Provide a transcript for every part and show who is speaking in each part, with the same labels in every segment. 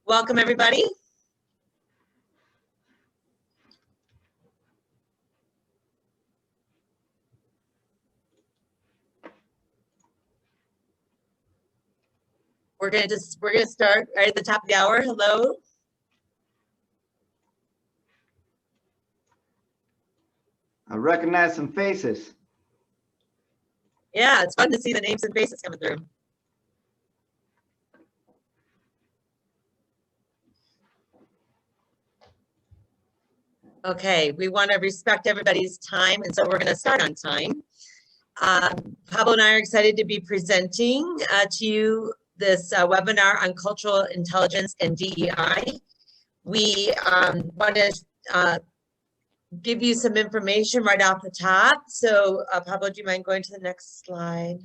Speaker 1: Welcome, everybody. We're gonna start right at the top of the hour. Hello.
Speaker 2: I recognize some faces.
Speaker 1: Yeah, it's fun to see the names and faces coming through. Okay, we want to respect everybody's time, and so we're going to start on time. Pablo and I are excited to be presenting to you this webinar on cultural intelligence and DEI. We want to give you some information right off the top. So Pablo, do you mind going to the next slide?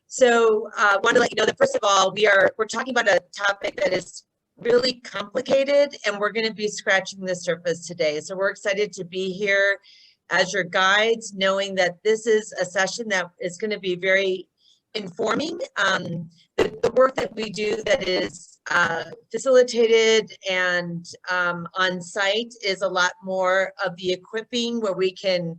Speaker 1: So I want to let you know that first of all, we're talking about a topic that is really complicated, and we're going to be scratching the surface today. So we're excited to be here as your guides, knowing that this is a session that is going to be very informing. The work that we do that is facilitated and on site is a lot more of the equipping, where we can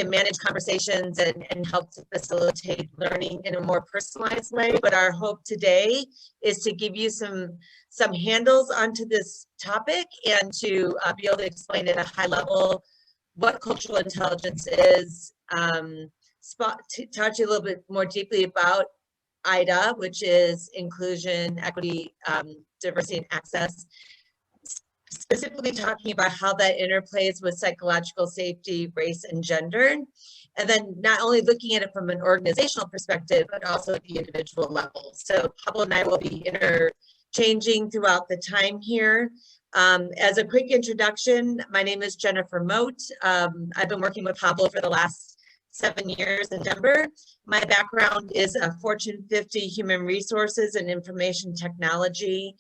Speaker 1: manage conversations and help to facilitate learning in a more personalized way. But our hope today is to give you some handles onto this topic and to be able to explain at a high level what cultural intelligence is, touch a little bit more deeply about EIDA, which is inclusion, equity, diversity, and access, specifically talking about how that interplays with psychological safety, race, and gender. And then not only looking at it from an organizational perspective, but also at the individual level. So Pablo and I will be interchanging throughout the time here. As a quick introduction, my name is Jennifer Mote. I've been working with Pablo for the last 7 years in Denver. My background is a Fortune 50 human resources and information technology,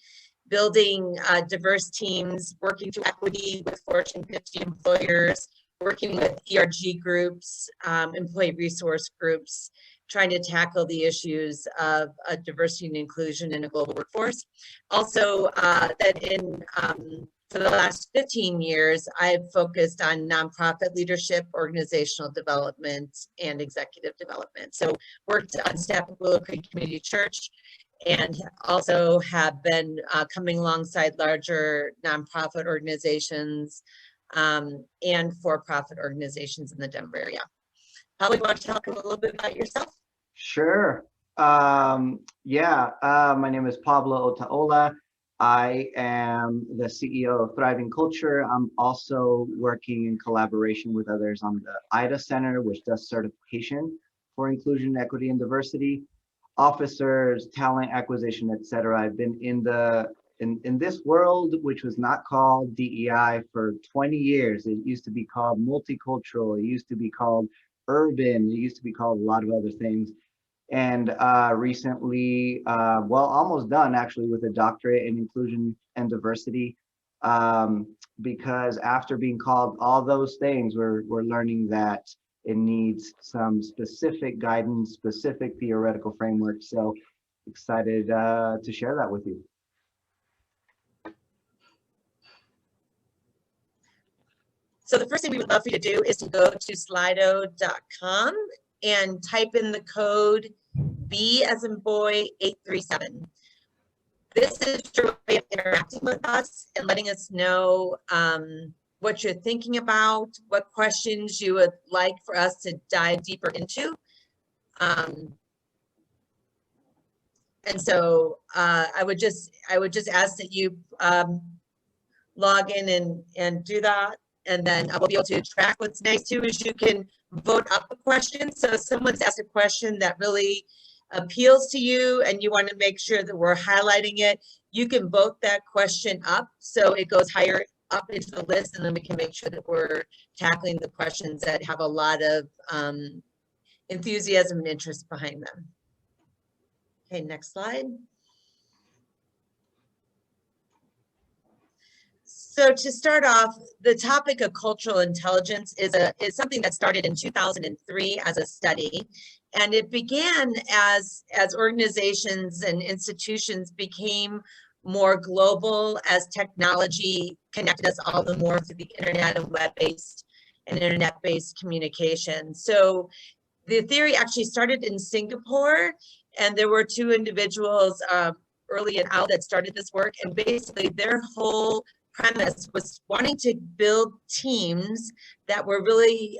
Speaker 1: building diverse teams, working through equity with Fortune 50 employers, working with ERG groups, employee resource groups, trying to tackle the issues of diversity and inclusion in a global workforce. Also, for the last 15 years, I've focused on nonprofit leadership, organizational development, and executive development. So worked on staff at Willow Creek Community Church, and also have been coming alongside larger nonprofit organizations and for-profit organizations in the Denver area. Pablo, you want to talk a little bit about yourself?
Speaker 2: Sure. My name is Pablo Otaola. I am the CEO of Thriving Culture. I'm also working in collaboration with others on the EIDA Center, which does certification for inclusion, equity, and diversity. Officers, talent acquisition, etc. I've been in this world, which was not called DEI, for 20 years. It used to be called multicultural. It used to be called urban. It used to be called a lot of other things. And recently, almost done actually, with a doctorate in inclusion and diversity. Because after being called all those things, we're learning that it needs some specific guidance, specific theoretical framework. So excited to share that with you.
Speaker 1: So the first thing we would love for you to do is to go to slido.com and type in the code B as in boy 837. This is your way of interacting with us and letting us know what you're thinking about, what questions you would like for us to dive deeper into. And so I would just ask that you log in and do that. And then I will be able to track. What's nice too is you can vote up a question. So if someone's asked a question that really appeals to you and you want to make sure that we're highlighting it, you can vote that question up so it goes higher up into the list, and then we can make sure that we're tackling the questions that have a lot of enthusiasm and interest behind them. Okay, next slide. So to start off, the topic of cultural intelligence is something that started in 2003 as a study. And it began as organizations and institutions became more global, as technology connected us all the more through the internet and web-based and internet-based communication. So the theory actually started in Singapore, and there were two individuals early and out that started this work, and basically their whole premise was wanting to build teams that were really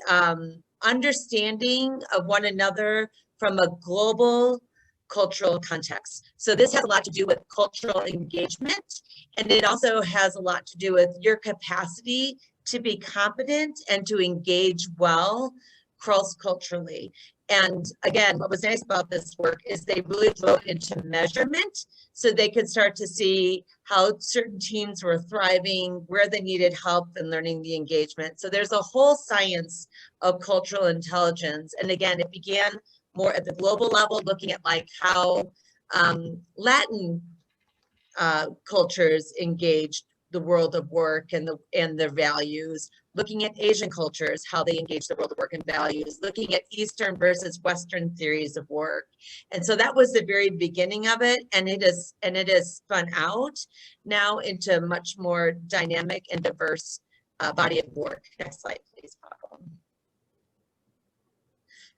Speaker 1: understanding of one another from a global cultural context. So this has a lot to do with cultural engagement, and it also has a lot to do with your capacity to be competent and to engage well cross-culturally. And again, what was nice about this work is they really drove into measurement, so they could start to see how certain teams were thriving, where they needed help in learning the engagement. So there's a whole science of cultural intelligence. And again, it began more at the global level, looking at like how Latin cultures engaged the world of work and their values, looking at Asian cultures, how they engage the world of work and values, looking at Eastern versus Western theories of work. And so that was the very beginning of it. And it is spun out now into a much more dynamic and diverse body of work. Next slide, please, Pablo.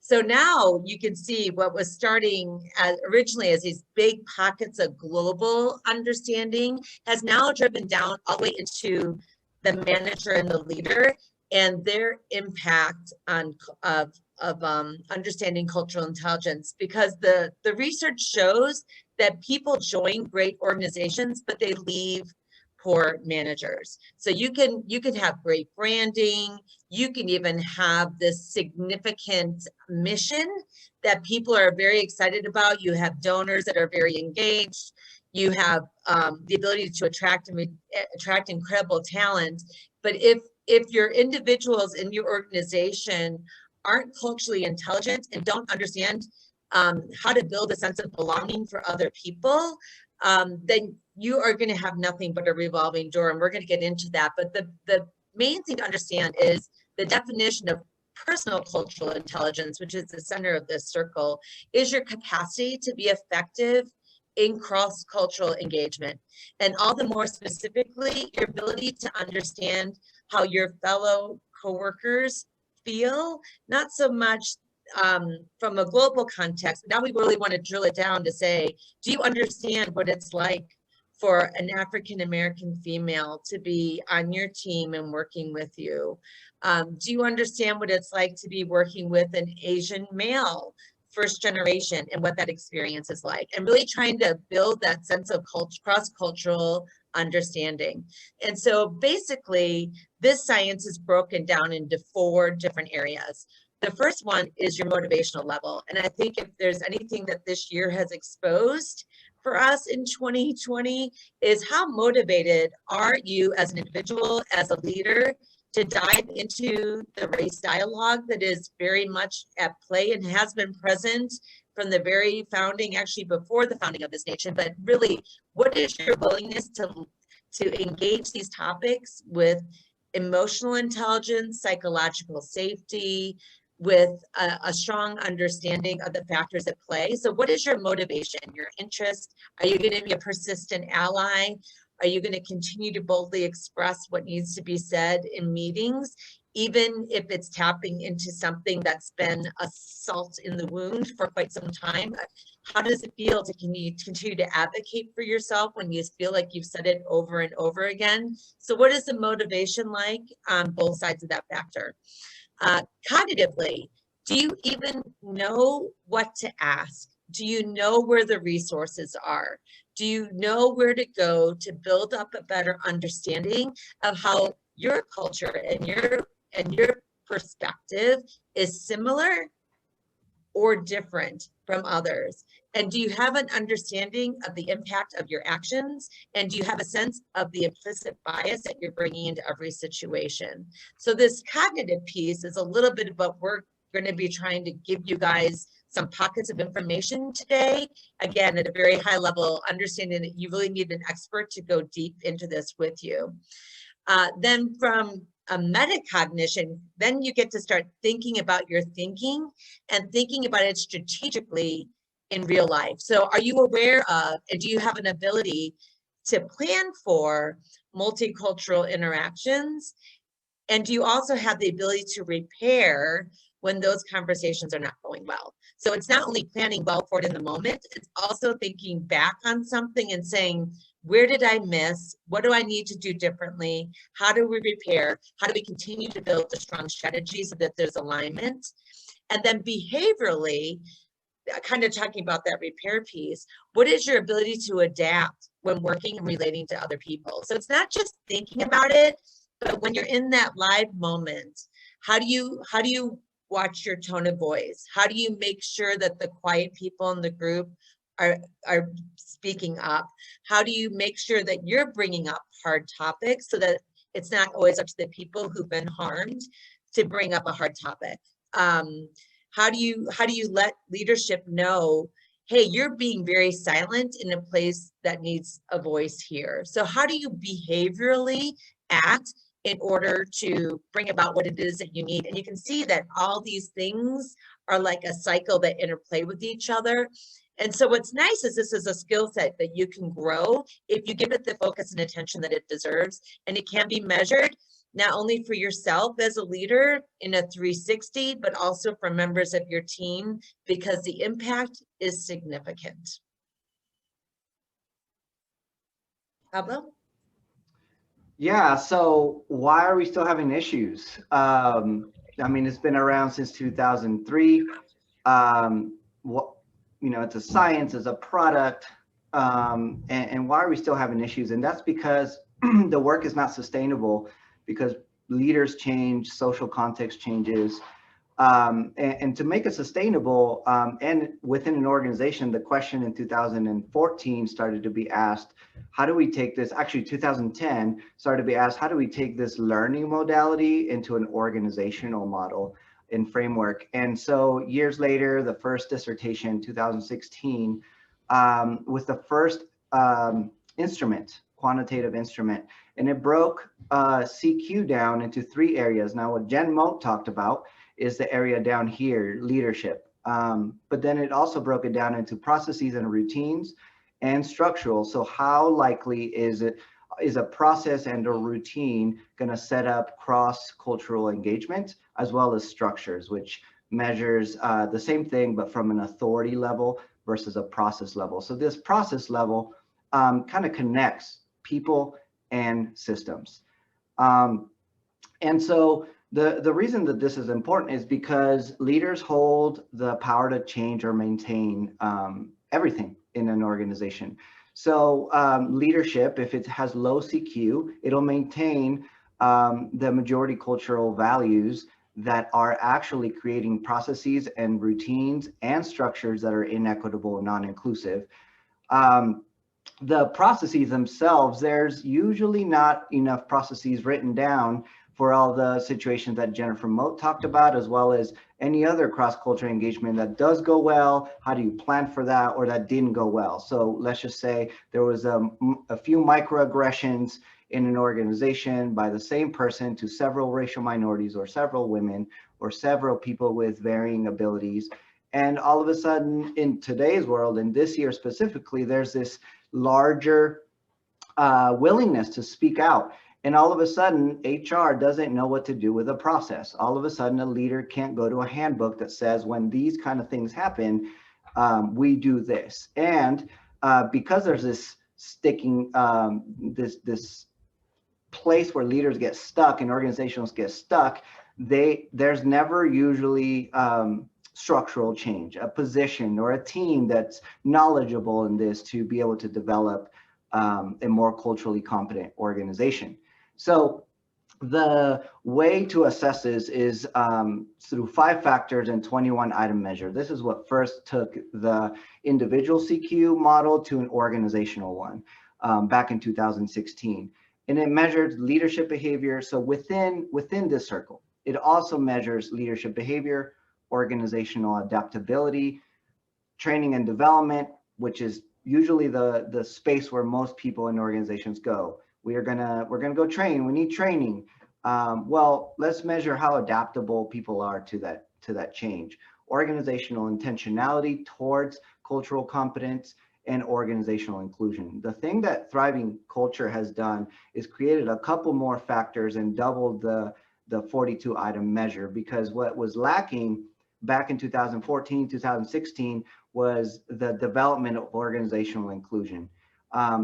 Speaker 1: So now you can see what was starting originally as these big pockets of global understanding has now driven down all the way into the manager and the leader and their impact on of understanding cultural intelligence, because the research shows that people join great organizations, but they leave poor managers. So you can have great branding, you can even have this significant mission that people are very excited about. You have donors that are very engaged. You have the ability to attract incredible talent. But if your individuals in your organization aren't culturally intelligent and don't understand how to build a sense of belonging for other people, then you are going to have nothing but a revolving door. And we're going to get into that. But the main thing to understand is the definition of personal cultural intelligence, which is the center of this circle, is your capacity to be effective in cross-cultural engagement. And all the more specifically, your ability to understand how your fellow coworkers feel, not so much from a global context. Now we really want to drill it down to say, do you understand what it's like for an African-American female to be on your team and working with you? Do you understand what it's like to be working with an Asian male, first generation, and what that experience is like? And really trying to build that sense of cross-cultural understanding. And so basically, this science is broken down into 4 different areas. The first one is your motivational level. And I think if there's anything that this year has exposed for us in 2020 is how motivated are you as an individual, as a leader, to dive into the race dialogue that is very much at play and has been present from the very founding, actually before the founding of this nation. But really, what is your willingness to engage these topics with emotional intelligence, psychological safety, with a strong understanding of the factors at play? So what is your motivation, your interest? Are you going to be a persistent ally? Are you going to continue to boldly express what needs to be said in meetings, even if it's tapping into something that's been a salt in the wound for quite some time? How does it feel to continue to advocate for yourself when you feel like you've said it over and over again? So what is the motivation like on both sides of that factor? Cognitively, do you even know what to ask? Do you know where the resources are? Do you know where to go to build up a better understanding of how your culture and your perspective is similar or different from others? And do you have an understanding of the impact of your actions? And do you have a sense of the implicit bias that you're bringing into every situation? So this cognitive piece is a little bit of what we're going to be trying to give you guys some pockets of information today. Again, at a very high level, understanding that you really need an expert to go deep into this with you. Then from a metacognition, then you get to start thinking about your thinking and thinking about it strategically in real life. So are you aware of, and do you have an ability to plan for multicultural interactions? And do you also have the ability to repair when those conversations are not going well? So it's not only planning well for it in the moment, it's also thinking back on something and saying, where did I miss? What do I need to do differently? How do we repair? How do we continue to build a strong strategy so that there's alignment? And then behaviorally, kind of talking about that repair piece, what is your ability to adapt when working and relating to other people? So it's not just thinking about it, but when you're in that live moment, how do you watch your tone of voice? How do you make sure that the quiet people in the group are speaking up? How do you make sure that you're bringing up hard topics so that it's not always up to the people who've been harmed to bring up a hard topic? How do you let leadership know, hey, you're being very silent in a place that needs a voice here? So how do you behaviorally act in order to bring about what it is that you need? And you can see that all these things are like a cycle that interplay with each other. And so what's nice is this is a skill set that you can grow if you give it the focus and attention that it deserves. And it can be measured not only for yourself as a leader in a 360, but also for members of your team, because the impact is significant. Pablo?
Speaker 2: Yeah, so why are we still having issues? I mean, it's been around since 2003. What, you know, it's a science, it's a product, and why are we still having issues? And that's because the work is not sustainable, because leaders change, social context changes, and to make it sustainable, and within an organization, the question in 2014 started to be asked, how do we take this, actually 2010 started to be asked, how do we take this learning modality into an organizational model and framework? And so years later, the first dissertation, 2016, with the first instrument, quantitative instrument, and it broke CQ down into 3 areas. Now, what Jen Mote talked about is the area down here, leadership. But then it also broke it down into processes and routines and structural. So how likely is a process and a routine going to set up cross-cultural engagement, as well as structures, which measures the same thing, but from an authority level versus a process level. So this process level kind of connects people and systems. And so the reason that this is important is because leaders hold the power to change or maintain everything in an organization. So leadership, if it has low CQ, it'll maintain the majority cultural values that are actually creating processes and routines and structures that are inequitable and non-inclusive. The processes themselves, there's usually not enough processes written down for all the situations that Jennifer Mote talked about, as well as any other cross-cultural engagement that does go well. How do you plan for that, or that didn't go well? So let's just say there was a few microaggressions in an organization by the same person to several racial minorities or several women or several people with varying abilities. And all of a sudden in today's world, and this year specifically, there's this larger willingness to speak out. And all of a sudden, HR doesn't know what to do with a process. All of a sudden, a leader can't go to a handbook that says when these kind of things happen, we do this. And because there's this sticking, this place where leaders get stuck and organizations get stuck, there's never usually structural change, a position or a team that's knowledgeable in this to be able to develop a more culturally competent organization. So the way to assess this is through 5 factors and 21 item measure. This is what first took the individual CQ model to an organizational one back in 2016. And it measured leadership behavior. So within this circle, it also measures leadership behavior, organizational adaptability, training and development, which is usually the space where most people in organizations go. We're gonna go train. We need training. Well, let's measure how adaptable people are to that change. Organizational intentionality towards cultural competence and organizational inclusion. The thing that thriving culture has done is created a couple more factors and doubled the 42 item measure, because what was lacking back in 2014, 2016 was the development of organizational inclusion.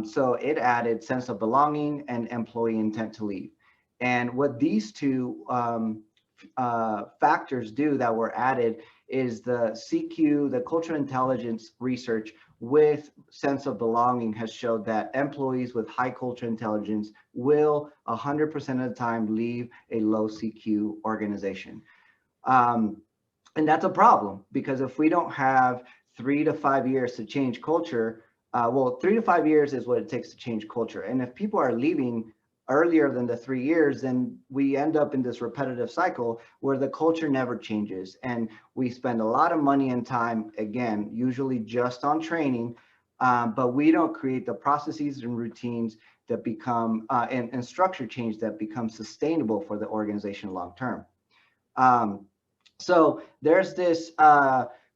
Speaker 2: So it added sense of belonging and employee intent to leave. And what these two factors do that were added is the CQ, the cultural intelligence research with sense of belonging has showed that employees with high cultural intelligence will 100% of the time leave a low CQ organization. And that's a problem, because if we don't have 3 to 5 years to change culture, well, 3 to 5 years is what it takes to change culture. And if people are leaving earlier than the 3 years, then we end up in this repetitive cycle where the culture never changes. And we spend a lot of money and time, again, usually just on training, but we don't create the processes and routines that become, and structure change that become sustainable for the organization long-term. So there's this,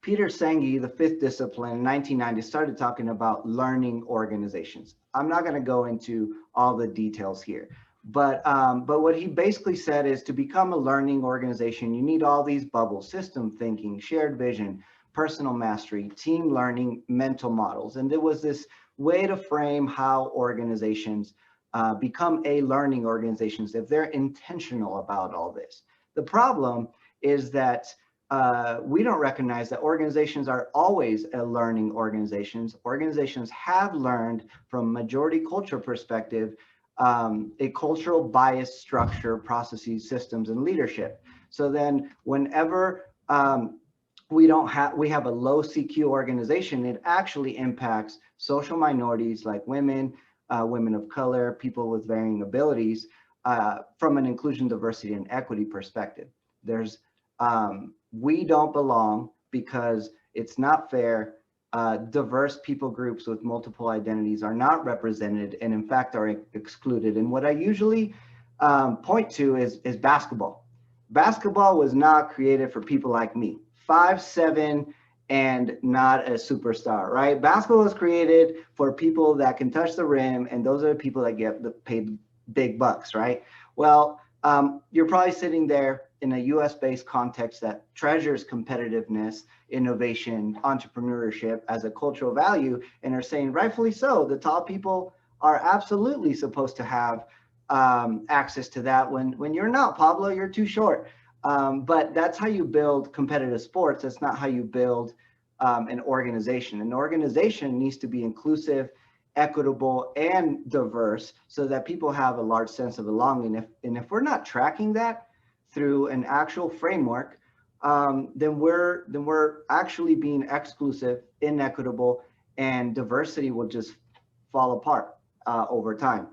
Speaker 2: Peter Senge, the fifth discipline in 1990, started talking about learning organizations. I'm not going to go into all the details here, but what he basically said is to become a learning organization, you need all these bubbles: system thinking, shared vision, personal mastery, team learning, mental models. And there was this way to frame how organizations become a learning organizations if they're intentional about all this. The problem is that we don't recognize that organizations are always a learning organizations. Organizations have learned from majority culture perspective, a cultural bias structure, processes, systems, and leadership. So then whenever we have a low CQ organization, it actually impacts social minorities like women, women of color, people with varying abilities, from an inclusion, diversity, and equity perspective. There's we don't belong because it's not fair. Diverse people groups with multiple identities are not represented, and in fact are excluded. And what I usually point to is basketball. Basketball was not created for people like me, 5'7" and not a superstar, right? Basketball was created for people that can touch the rim, and those are the people that get paid big bucks, right? Well, you're probably sitting there in a US-based context that treasures competitiveness, innovation, entrepreneurship as a cultural value, and are saying, rightfully so, the top people are absolutely supposed to have access to that. When you're not, Pablo, you're too short. But that's how you build competitive sports. That's not how you build an organization. An organization needs to be inclusive, equitable, and diverse so that people have a large sense of belonging. And if we're not tracking that through an actual framework, then we're actually being exclusive, inequitable, and diversity will just fall apart over time.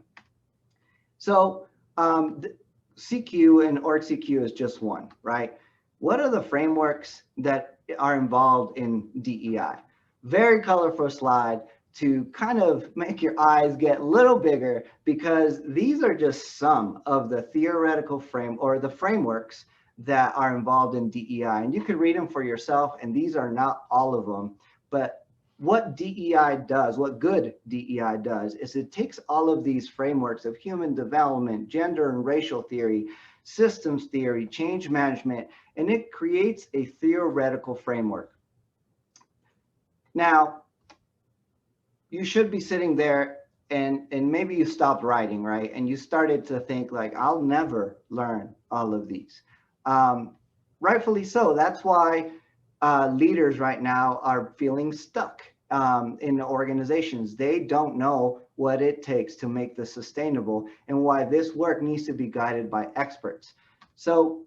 Speaker 2: So CQ and org CQ is just one, right? What are the frameworks that are involved in DEI? Very colorful slide to kind of make your eyes get a little bigger, because these are just some of the theoretical frameworks that are involved in DEI. And you can read them for yourself, and these are not all of them. But what DEI does, what good DEI does, is it takes all of these frameworks of human development, gender and racial theory, systems theory, change management, and it creates a theoretical framework. Now, you should be sitting there and maybe you stopped writing, right? And you started to think like, I'll never learn all of these. Rightfully so. That's why leaders right now are feeling stuck in the organizations. They don't know what it takes to make this sustainable, and why this work needs to be guided by experts. So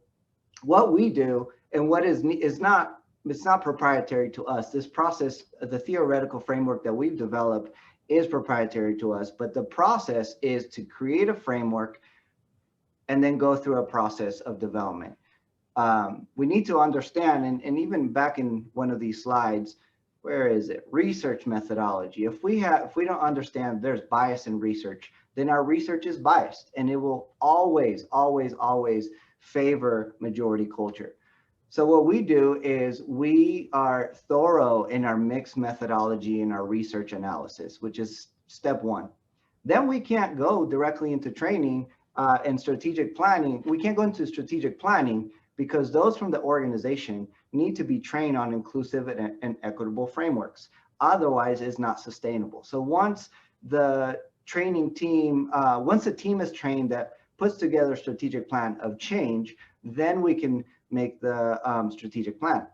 Speaker 2: what we do, and what is not, it's not proprietary to us. This process, the theoretical framework that we've developed, is proprietary to us, but the process is to create a framework and then go through a process of development. We need to understand, and even back in one of these slides, where is it? Research methodology. If we don't understand there's bias in research, then our research is biased and it will always, always, always favor majority culture. So what we do is we are thorough in our mixed methodology and our research analysis, which is step one. Then we can't go directly into training and strategic planning. We can't go into strategic planning because those from the organization need to be trained on inclusive and equitable frameworks. Otherwise, it's not sustainable. So once the training team, once the team is trained that puts together a strategic plan of change, then we can make the strategic plan.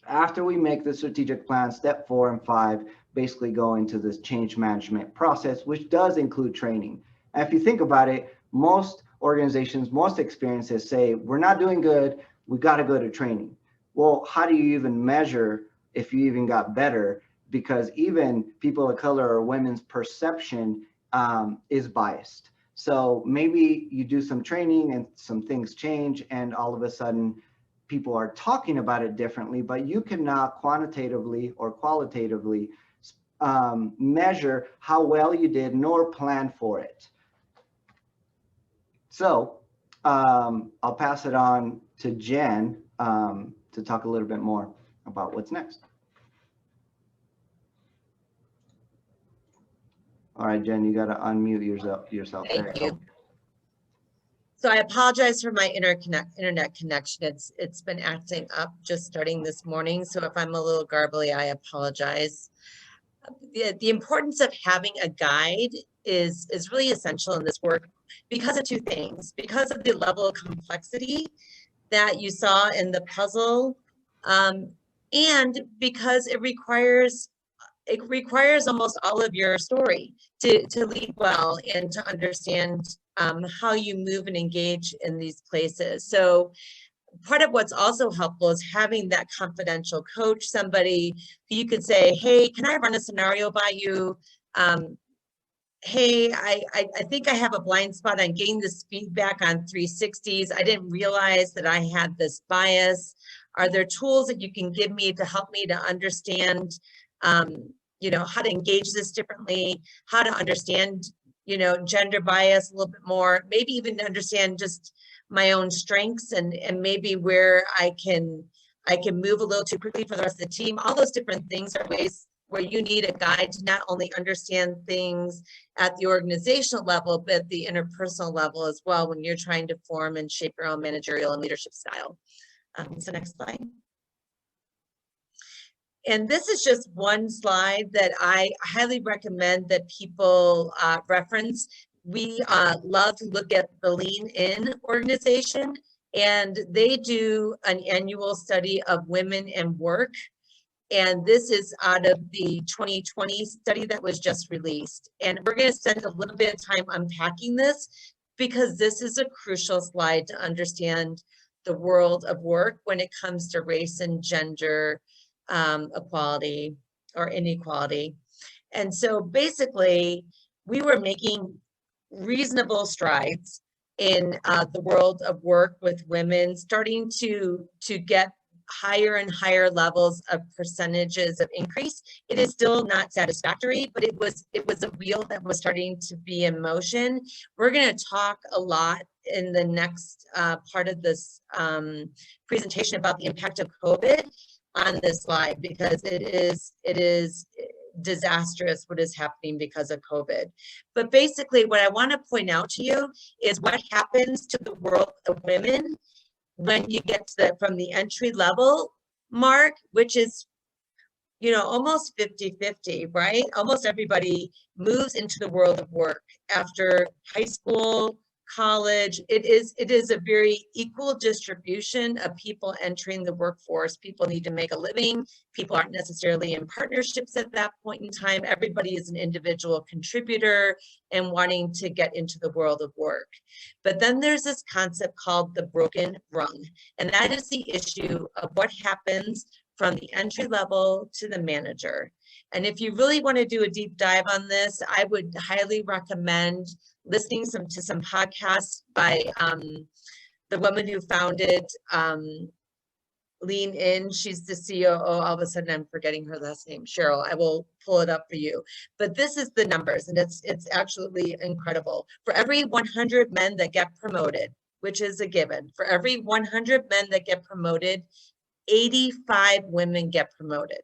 Speaker 2: After we make the strategic plan, step 4 and 5 basically go into this change management process, which does include training. And if you think about it, most organizations, most experiences say, we're not doing good, we got to go to training. Well, how do you even measure if you even got better? Because even people of color or women's perception is biased. So maybe you do some training and some things change and all of a sudden people are talking about it differently, but you cannot quantitatively or qualitatively measure how well you did nor plan for it. So I'll pass it on to Jen to talk a little bit more about what's next. All right, Jen, you got to unmute yourself.
Speaker 1: Thank you. So I apologize for my internet connection. It's been acting up just starting this morning. So if I'm a little garbly, I apologize. The importance of having a guide is really essential in this work because of two things. Because of the level of complexity that you saw in the puzzle, and because it requires almost all of your story to lead well and to understand how you move and engage in these places. So part of what's also helpful is having that confidential coach, somebody who you could say, hey, can I run a scenario by you? Hey, I think I have a blind spot on getting this feedback on 360s. I didn't realize that I had this bias. Are there tools that you can give me to help me to understand you know, how to engage this differently, how to understand, you know, gender bias a little bit more, maybe even to understand just my own strengths and maybe where I can move a little too quickly for the rest of the team. All those different things are ways where you need a guide to not only understand things at the organizational level, but the interpersonal level as well when you're trying to form and shape your own managerial and leadership style. So next slide. And this is just one slide that I highly recommend that people reference. We love to look at the Lean In organization, and they do an annual study of women and work. And this is out of the 2020 study that was just released. And we're going to spend a little bit of time unpacking this because this is a crucial slide to understand the world of work when it comes to race and gender equality or inequality. And so basically we were making reasonable strides in the world of work with women, starting to get higher and higher levels of percentages of increase. It is still not satisfactory, but it was a wheel that was starting to be in motion. We're going to talk a lot in the next part of this presentation about the impact of COVID on this slide, because it is disastrous what is happening because of COVID. But basically what I want to point out to you is what happens to the world of women when you get to from the entry level mark, which is, you know, almost 50-50, right? Almost everybody moves into the world of work after high school, college. It is a very equal distribution of people entering the workforce. People need to make a living. People aren't necessarily in partnerships at that point in time. Everybody is an individual contributor and wanting to get into the world of work. But then there's this concept called the broken rung, and that is the issue of what happens from the entry level to the manager. And if you really want to do a deep dive on this, I would highly recommend listening to some podcasts by the woman who founded Lean In. She's the COO. All of a sudden, I'm forgetting her last name, Cheryl. I will pull it up for you. But this is the numbers, and it's absolutely incredible. For every 100 men that get promoted, which is a given, for every 100 men that get promoted, 85 women get promoted.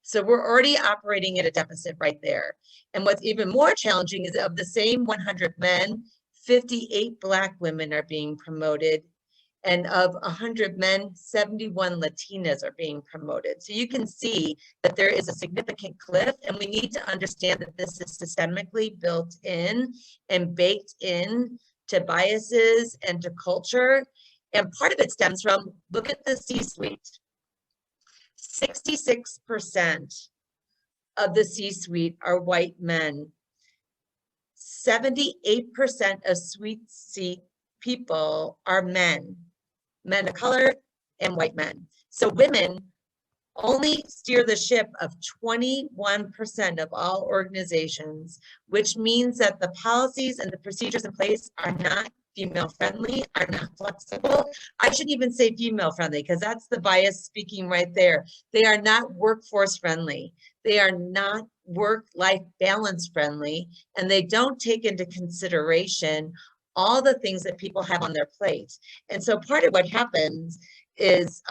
Speaker 1: So we're already operating at a deficit right there. And what's even more challenging is of the same 100 men, 58 Black women are being promoted. And of 100 men, 71 Latinas are being promoted. So you can see that there is a significant cliff, and we need to understand that this is systemically built in and baked in to biases and to culture. And part of it stems from, look at the C-suite. 66% of the C-suite are white men. 78% of suite seat people are men of color and white men. So women only steer the ship of 21% of all organizations, which means that the policies and the procedures in place are not female friendly, are not flexible. I should even say female friendly, because that's the bias speaking right there. They are not workforce friendly. They are not work-life balance friendly, and they don't take into consideration all the things that people have on their plate. And so part of what happens is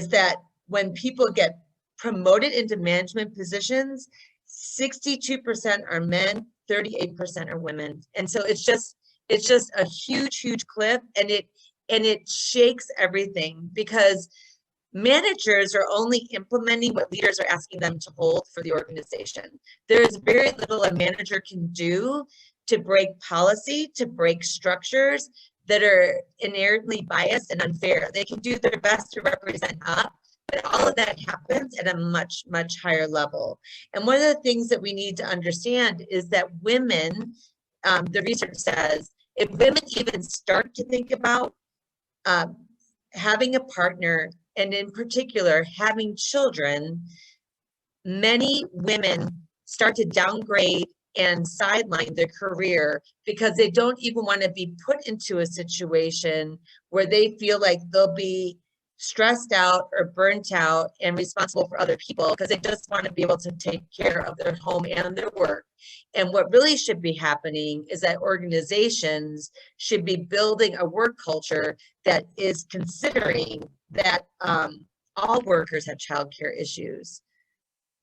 Speaker 1: that when people get promoted into management positions, 62% are men, 38% are women. And so it's just a huge cliff, and it shakes everything, because managers are only implementing what leaders are asking them to hold for the organization. There is very little a manager can do to break policy, to break structures that are inherently biased and unfair. They can do their best to represent up, but all of that happens at a much higher level. And one of the things that we need to understand is that women, the research says, if women even start to think about having a partner, and in particular having children, many women start to downgrade and sideline their career because they don't even want to be put into a situation where they feel like they'll be stressed out or burnt out and responsible for other people, because they just want to be able to take care of their home and their work. And what really should be happening is that organizations should be building a work culture that is considering that all workers have childcare issues.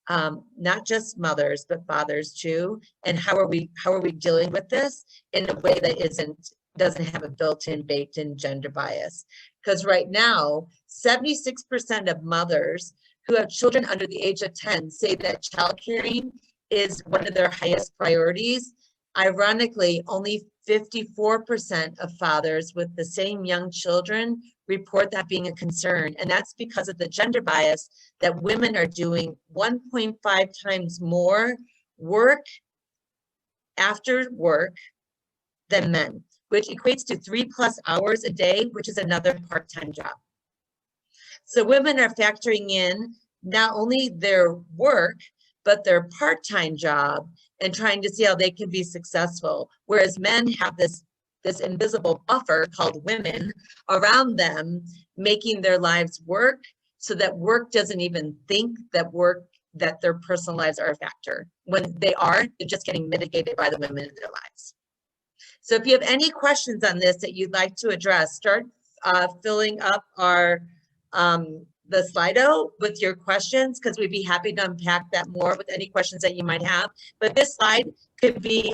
Speaker 1: Not just mothers, but fathers too. And how are we dealing with this in a way that doesn't have a built-in, baked-in gender bias? Because right now, 76% of mothers who have children under the age of 10 say that child caring is one of their highest priorities. Ironically, only 54% of fathers with the same young children report that being a concern. And that's because of the gender bias that women are doing 1.5 times more work after work than men, which equates to 3+ hours a day, which is another part-time job. So women are factoring in not only their work, but their part-time job and trying to see how they can be successful. Whereas men have this invisible buffer called women around them, making their lives work so that work doesn't even think that their personal lives are a factor. When they are, they're just getting mitigated by the women in their lives. So if you have any questions on this that you'd like to address, start filling up our the Slido with your questions, because we'd be happy to unpack that more with any questions that you might have. But this slide could be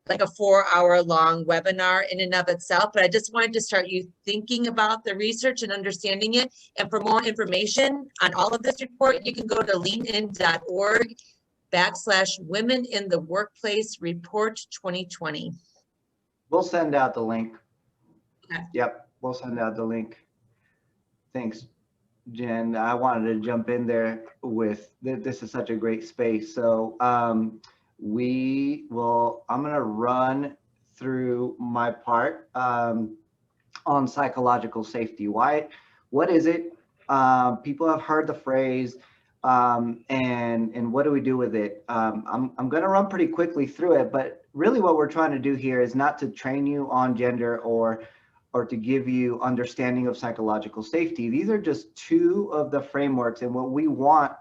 Speaker 1: like a 4-hour-long webinar in and of itself, but I just wanted to start you thinking about the research and understanding it. And for more information on all of this report, you can go to leanin.org/Women in the Workplace Report 2020.
Speaker 2: We'll send out the link.
Speaker 1: Okay.
Speaker 2: Yep, we'll send out the link. Thanks, Jen. I wanted to jump in there with, this is such a great space. So I'm gonna run through my part on psychological safety. What is it? People have heard the phrase, and what do we do with it? I'm gonna run pretty quickly through it, but really what we're trying to do here is not to train you on gender or or to give you understanding of psychological safety. These are just two of the frameworks, and what we want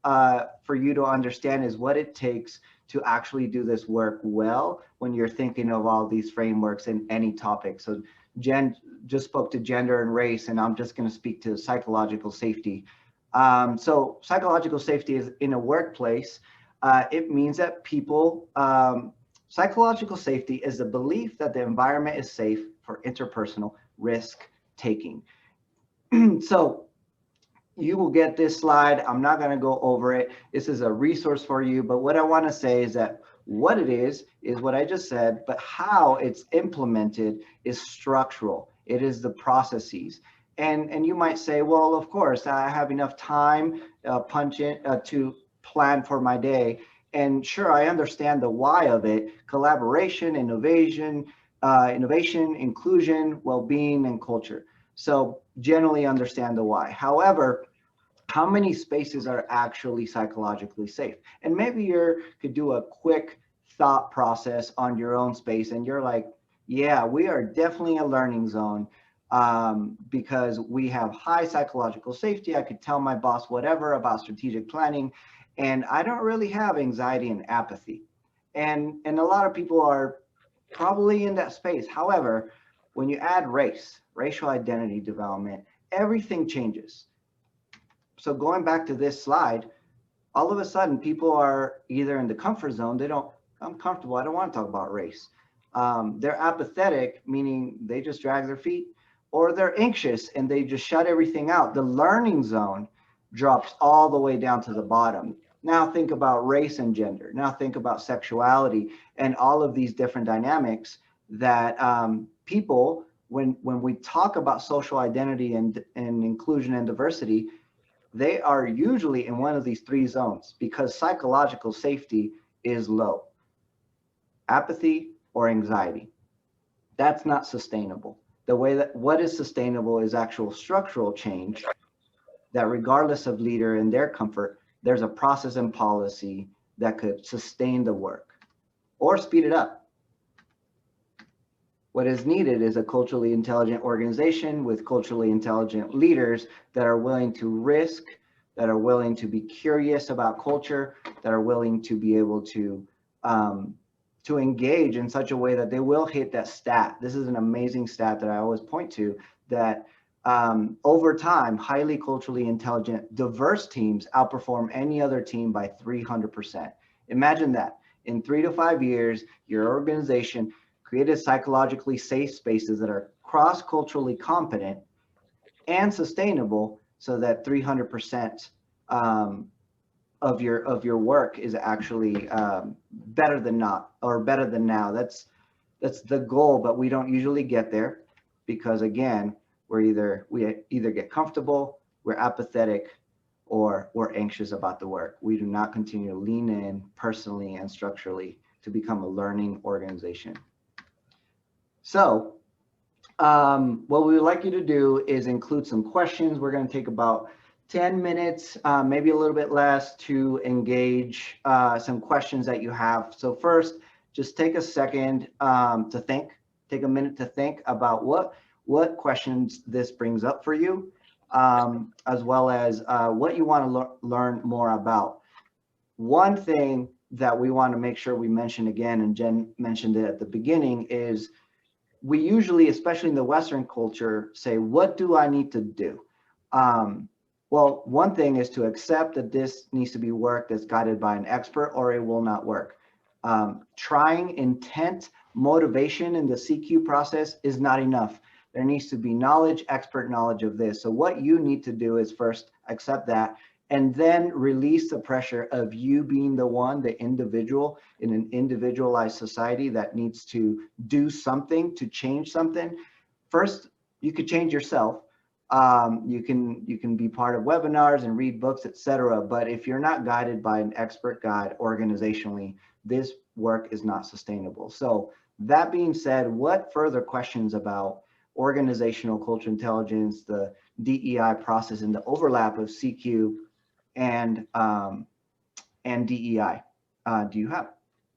Speaker 2: for you to understand is what it takes to actually do this work well when you're thinking of all these frameworks in any topic. So Jen just spoke to gender and race, and I'm just going to speak to psychological safety. So psychological safety is in a workplace. It means that people, psychological safety is the belief that the environment is safe for interpersonal risk taking. So you will get this slide. I'm not going to go over it. This is a resource for you. But what I want to say is that what it is what I just said, but how it's implemented is structural. It is the processes. And you might say, well, of course, I have enough time to plan for my day. And sure, I understand the why of it: collaboration, innovation, inclusion, well-being, and culture. So generally understand the why. However, how many spaces are actually psychologically safe? And maybe you could do a quick thought process on your own space, and you're like, yeah, we are definitely a learning zone because we have high psychological safety. I could tell my boss whatever about strategic planning, and I don't really have anxiety and apathy. And a lot of people are probably in that space. However, when you add racial identity development, everything changes. So going back to this slide, all of a sudden people are either in the comfort zone, I'm comfortable, I don't want to talk about race. They're apathetic, meaning they just drag their feet, or they're anxious and they just shut everything out. The learning zone drops all the way down to the bottom. Now think about race and gender. Now think about sexuality and all of these different dynamics that people, when we talk about social identity and inclusion and diversity, they are usually in one of these three zones because psychological safety is low. Apathy or anxiety. That's not sustainable. The way that what is sustainable is actual structural change that regardless of leader and their comfort, there's a process and policy that could sustain the work or speed it up. What is needed is a culturally intelligent organization with culturally intelligent leaders that are willing to risk, that are willing to be curious about culture, that are willing to be able to engage in such a way that they will hit that stat. This is an amazing stat that I always point to, that over time, highly culturally intelligent, diverse teams outperform any other team by 300%. Imagine that. In 3 to 5 years, your organization created psychologically safe spaces that are cross-culturally competent and sustainable so that 300% of your work is actually better than not, or better than now. That's the goal, but we don't usually get there because, again, we either get comfortable, we're apathetic, or we're anxious about the work. We do not continue to lean in personally and structurally to become a learning organization. So what we would like you to do is include some questions. We're going to take about 10 minutes, maybe a little bit less, to engage some questions that you have. So first, just take a second to think, take a minute to think about what questions this brings up for you, as well as what you want to learn more about. One thing that we want to make sure we mention again, and Jen mentioned it at the beginning, is we usually, especially in the Western culture, say, what do I need to do? Well, one thing is to accept that this needs to be work that's guided by an expert or it will not work. Trying intent, motivation in the CQ process is not enough. There needs to be knowledge, expert knowledge of this. So what you need to do is first accept that, and then release the pressure of you being the one, the individual in an individualized society that needs to do something to change something. First, you could change yourself. You can be part of webinars and read books, etc. But if you're not guided by an expert guide organizationally, this work is not sustainable. So that being said, what further questions about organizational culture intelligence, the DEI process, and the overlap of CQ and DEI do you have?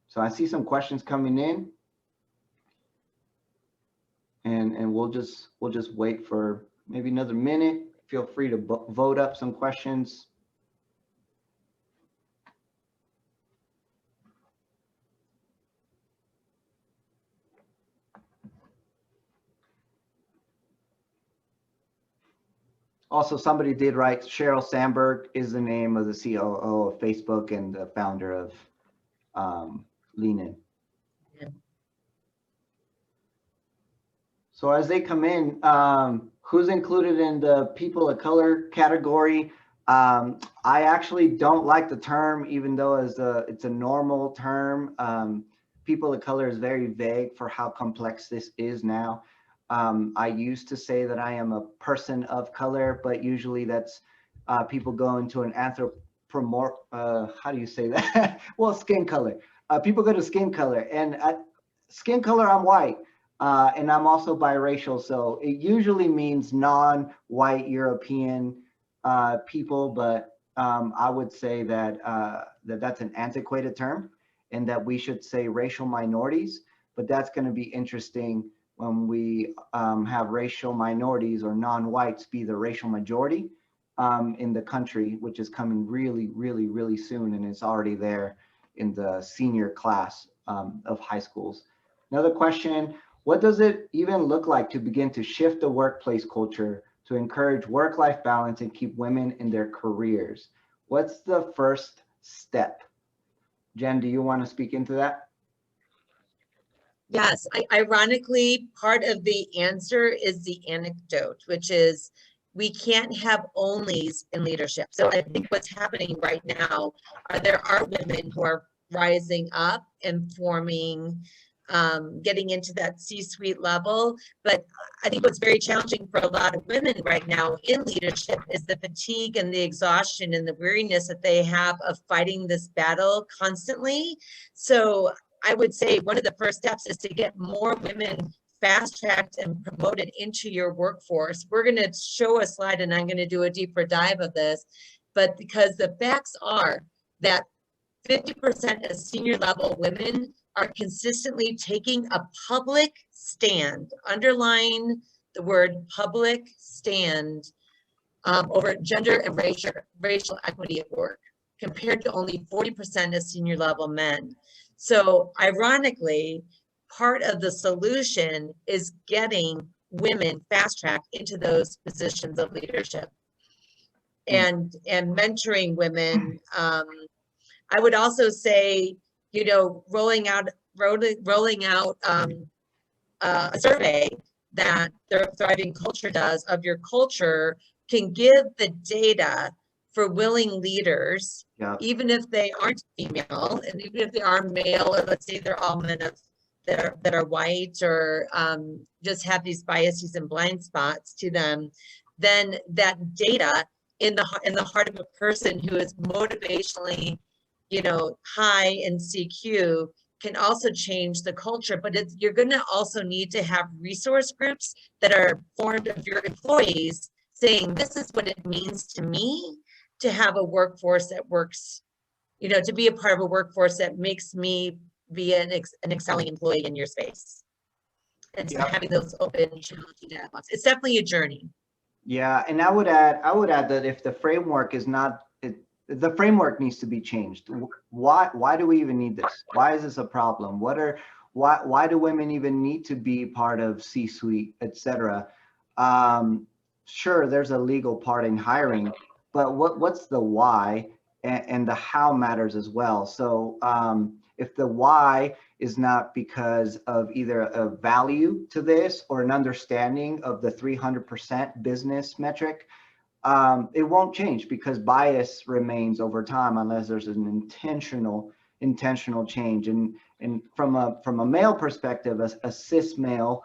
Speaker 2: So I see some questions coming in. and we'll just wait for maybe another minute. Feel free to vote up some questions. Also, somebody did write, Sheryl Sandberg is the name of the COO of Facebook and the founder of Lean In.
Speaker 1: Yeah.
Speaker 2: So as they come in, who's included in the people of color category? I actually don't like the term, even though it's a normal term. People of color is very vague for how complex this is now. I used to say that I am a person of color, but usually that's people go into an anthropomorph, how do you say that? Well, skin color. People go to skin color, and skin color, I'm white. And I'm also biracial, so it usually means non-white European people, but I would say that that's an antiquated term, and that we should say racial minorities. But that's going to be interesting when we have racial minorities or non-whites be the racial majority in the country, which is coming really, really, really soon, and it's already there in the senior class of high schools. Another question. What does it even look like to begin to shift the workplace culture to encourage work-life balance and keep women in their careers? What's the first step? Jen, do you want to speak into that?
Speaker 1: Yes, ironically, part of the answer is the anecdote, which is we can't have onlys in leadership. So I think what's happening right now are there are women who are rising up and forming getting into that C-suite level. But I think what's very challenging for a lot of women right now in leadership is the fatigue and the exhaustion and the weariness that they have of fighting this battle constantly. So I would say one of the first steps is to get more women fast-tracked and promoted into your workforce. We're going to show a slide, and I'm going to do a deeper dive of this, but because the facts are that 50% of senior level women are consistently taking a public stand, underline the word public stand, over gender and racial equity at work, compared to only 40% of senior level men. So ironically, part of the solution is getting women fast-tracked into those positions of leadership and mentoring women. I would also say, you know, rolling out a survey that the Thriving Culture does of your culture can give the data for willing leaders, even if they aren't female, and even if they are male, or let's say they're all men that are white, or just have these biases and blind spots to them, then that data in the heart of a person who is motivationally, you know, high in CQ can also change the culture. But you're going to also need to have resource groups that are formed of your employees saying, this is what it means to me to have a workforce that works, you know, to be a part of a workforce that makes me be an excelling employee in your space. And so having those open, challenging dialogues, it's definitely a journey.
Speaker 2: Yeah, and I would add that if the framework is not, the framework needs to be changed. Why do we even need this? Why is this a problem? Why do women even need to be part of C-suite, etc.? Sure, there's a legal part in hiring, but what's the why, and the how matters as well. So if the why is not because of either a value to this or an understanding of the 300% business metric, it won't change, because bias remains over time unless there's an intentional change. And from a male perspective, a cis male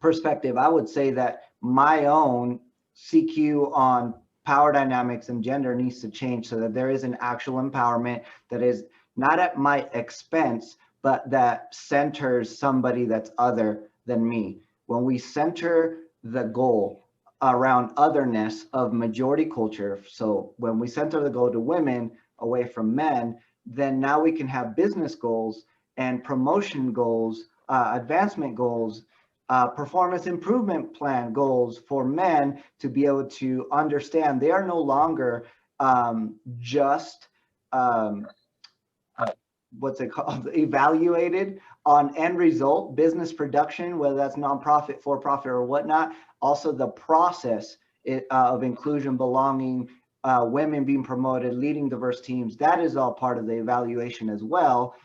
Speaker 2: perspective, I would say that my own CQ on power dynamics and gender needs to change, so that there is an actual empowerment that is not at my expense, but that centers somebody that's other than me. When we center the goal around otherness of majority culture, so when we center the goal to women away from men, then now we can have business goals and promotion goals advancement goals, performance improvement plan goals for men to be able to understand they are no longer just what's it called, evaluated on end result, business production, whether that's nonprofit, for-profit, or whatnot. Also the process of inclusion, belonging, women being promoted, leading diverse teams, that is all part of the evaluation as well.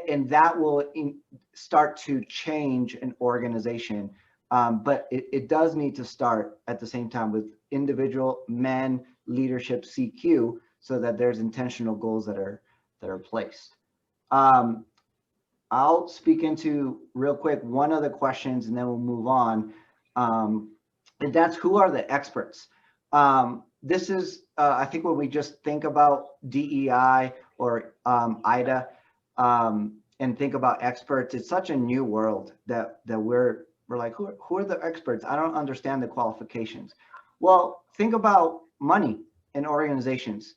Speaker 2: And that will start to change an organization. But it does need to start at the same time with individual men leadership CQ, so that there's intentional goals that are placed. I'll speak into real quick one of the questions and then we'll move on. And that's, who are the experts? This is, I think when we just think about DEI or EIDA and think about experts, it's such a new world that we're like, who are the experts? I don't understand the qualifications. Well, think about money in organizations.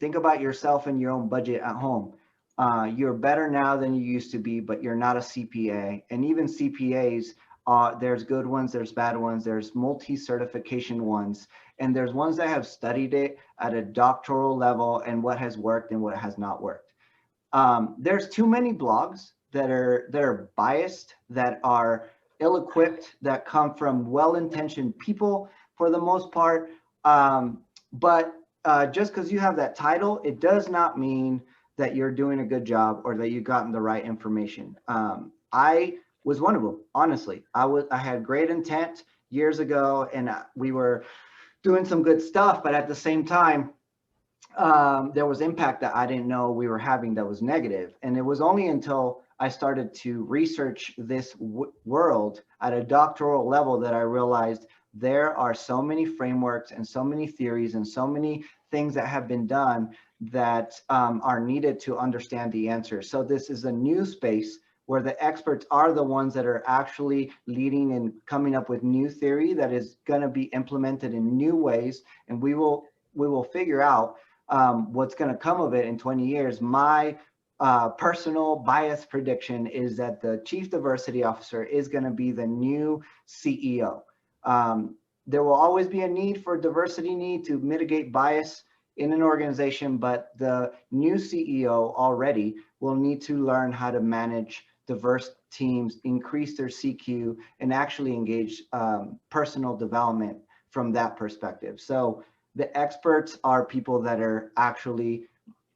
Speaker 2: Think about yourself and your own budget at home. You're better now than you used to be, but you're not a CPA. And even CPAs, there's good ones, there's bad ones, there's multi-certification ones, and there's ones that have studied it at a doctoral level and what has worked and what has not worked. There's too many blogs that are biased, that are ill-equipped, that come from well-intentioned people for the most part. But just because you have that title, it does not mean that you're doing a good job or that you've gotten the right information. I was one of them, honestly. I had great intent years ago, and we were doing some good stuff, but at the same time, there was impact that I didn't know we were having that was negative. And it was only until I started to research this world at a doctoral level that I realized there are so many frameworks and so many theories and so many things that have been done that are needed to understand the answer. So this is a new space where the experts are the ones that are actually leading and coming up with new theory that is going to be implemented in new ways. And we will figure out what's going to come of it in 20 years. My personal bias prediction is that the Chief Diversity Officer is going to be the new CEO. There will always be a need for diversity to mitigate bias in an organization, but the new CEO already will need to learn how to manage diverse teams, increase their CQ, and actually engage personal development from that perspective. So the experts are people that are actually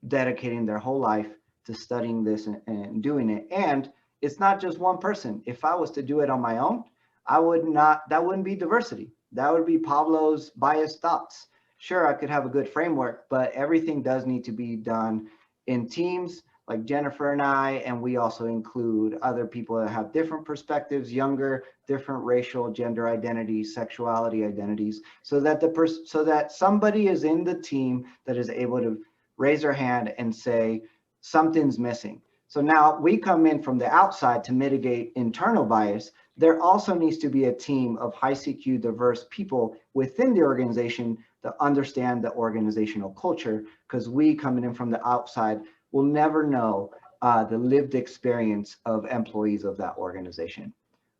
Speaker 2: dedicating their whole life to studying this and doing it. And it's not just one person. If I was to do it on my own, that wouldn't be diversity. That would be Pablo's biased thoughts. Sure, I could have a good framework, but everything does need to be done in teams like Jennifer and I, and we also include other people that have different perspectives, younger, different racial, gender identities, sexuality identities, so that somebody is in the team that is able to raise their hand and say, something's missing. So now we come in from the outside to mitigate internal bias. There also needs to be a team of high CQ diverse people within the organization that understand the organizational culture, because we coming in from the outside will never know the lived experience of employees of that organization.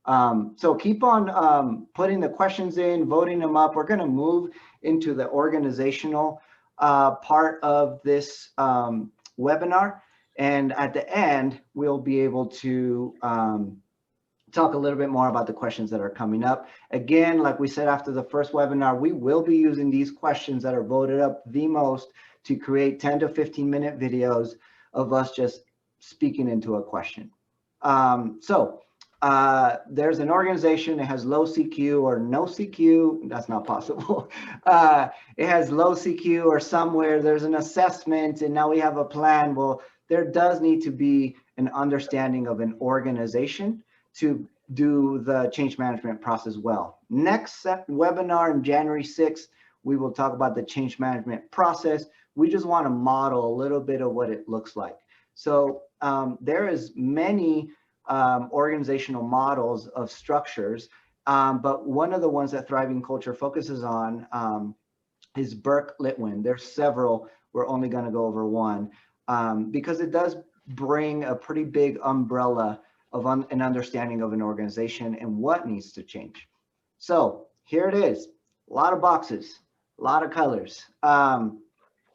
Speaker 2: So keep on putting the questions in, voting them up. We're going to move into the organizational part of this webinar. And at the end, we'll be able to talk a little bit more about the questions that are coming up. Again, like we said after the first webinar, we will be using these questions that are voted up the most to create 10 to 15 minute videos of us just speaking into a question. There's an organization that has low CQ or no CQ. That's not possible. It has low CQ, or somewhere there's an assessment and now we have a plan. Well, there does need to be an understanding of an organization to do the change management process well. Next webinar on January 6th, we will talk about the change management process. We just want to model a little bit of what it looks like. So there is many organizational models of structures, but one of the ones that Thriving Culture focuses on is Burke-Litwin. There's several. We're only going to go over one because it does bring a pretty big umbrella of an understanding of an organization and what needs to change. So here it is, a lot of boxes, a lot of colors.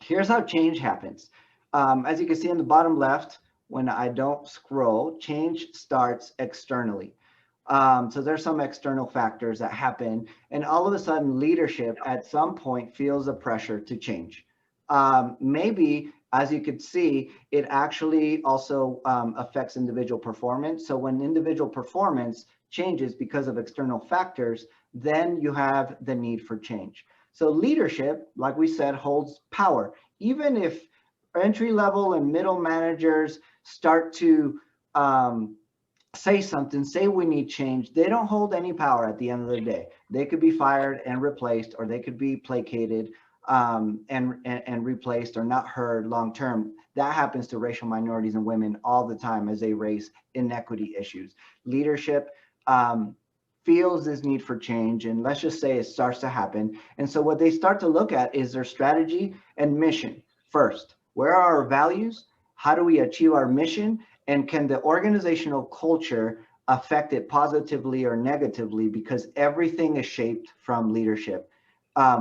Speaker 2: Here's how change happens. As you can see in the bottom left, when I don't scroll, change starts externally. So there's some external factors that happen, and all of a sudden leadership at some point feels the pressure to change. Maybe, as you could see, it actually also affects individual performance. So when individual performance changes because of external factors, then you have the need for change. So leadership, like we said, holds power. Even if entry level and middle managers start to say something, say we need change, they don't hold any power at the end of the day. They could be fired and replaced, or they could be placated and replaced or not heard long term. That happens to racial minorities and women all the time as they raise inequity issues. Leadership feels this need for change, and let's just say it starts to happen. And so what they start to look at is their strategy and mission first. Where are our values? How do we achieve our mission? And can the organizational culture affect it positively or negatively? Because everything is shaped from leadership,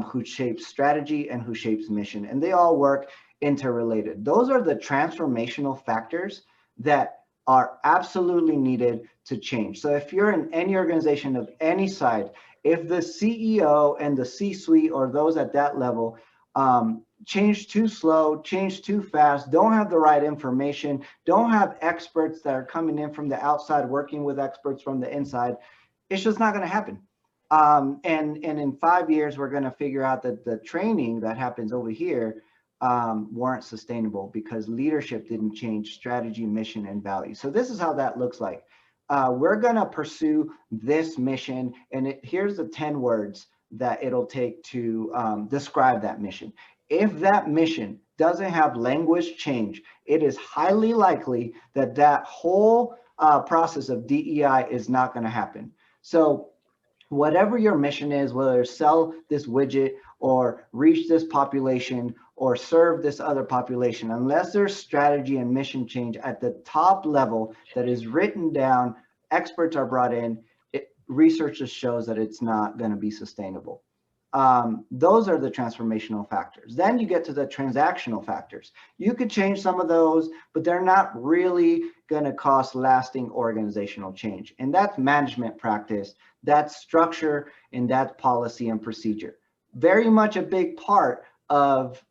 Speaker 2: who shapes strategy and who shapes mission. And they all work interrelated. Those are the transformational factors that are absolutely needed to change. So if you're in any organization of any side, if the CEO and the C-suite or those at that level change too slow, change too fast, don't have the right information, don't have experts that are coming in from the outside, working with experts from the inside, it's just not going to happen. And in 5 years, we're going to figure out that the training that happens over here weren't sustainable because leadership didn't change strategy, mission, and value. So this is how that looks like. We're going to pursue this mission, and here's the 10 words that it'll take to describe that mission. If that mission doesn't have language change, it is highly likely that that whole process of DEI is not going to happen. So whatever your mission is, whether it's sell this widget or reach this population or serve this other population, unless there's strategy and mission change at the top level that is written down, experts are brought in, research just shows that it's not going to be sustainable. Those are the transformational factors. Then you get to the transactional factors. You could change some of those, but they're not really going to cause lasting organizational change. And that's management practice, that's structure, and that's policy and procedure. Very much a big part of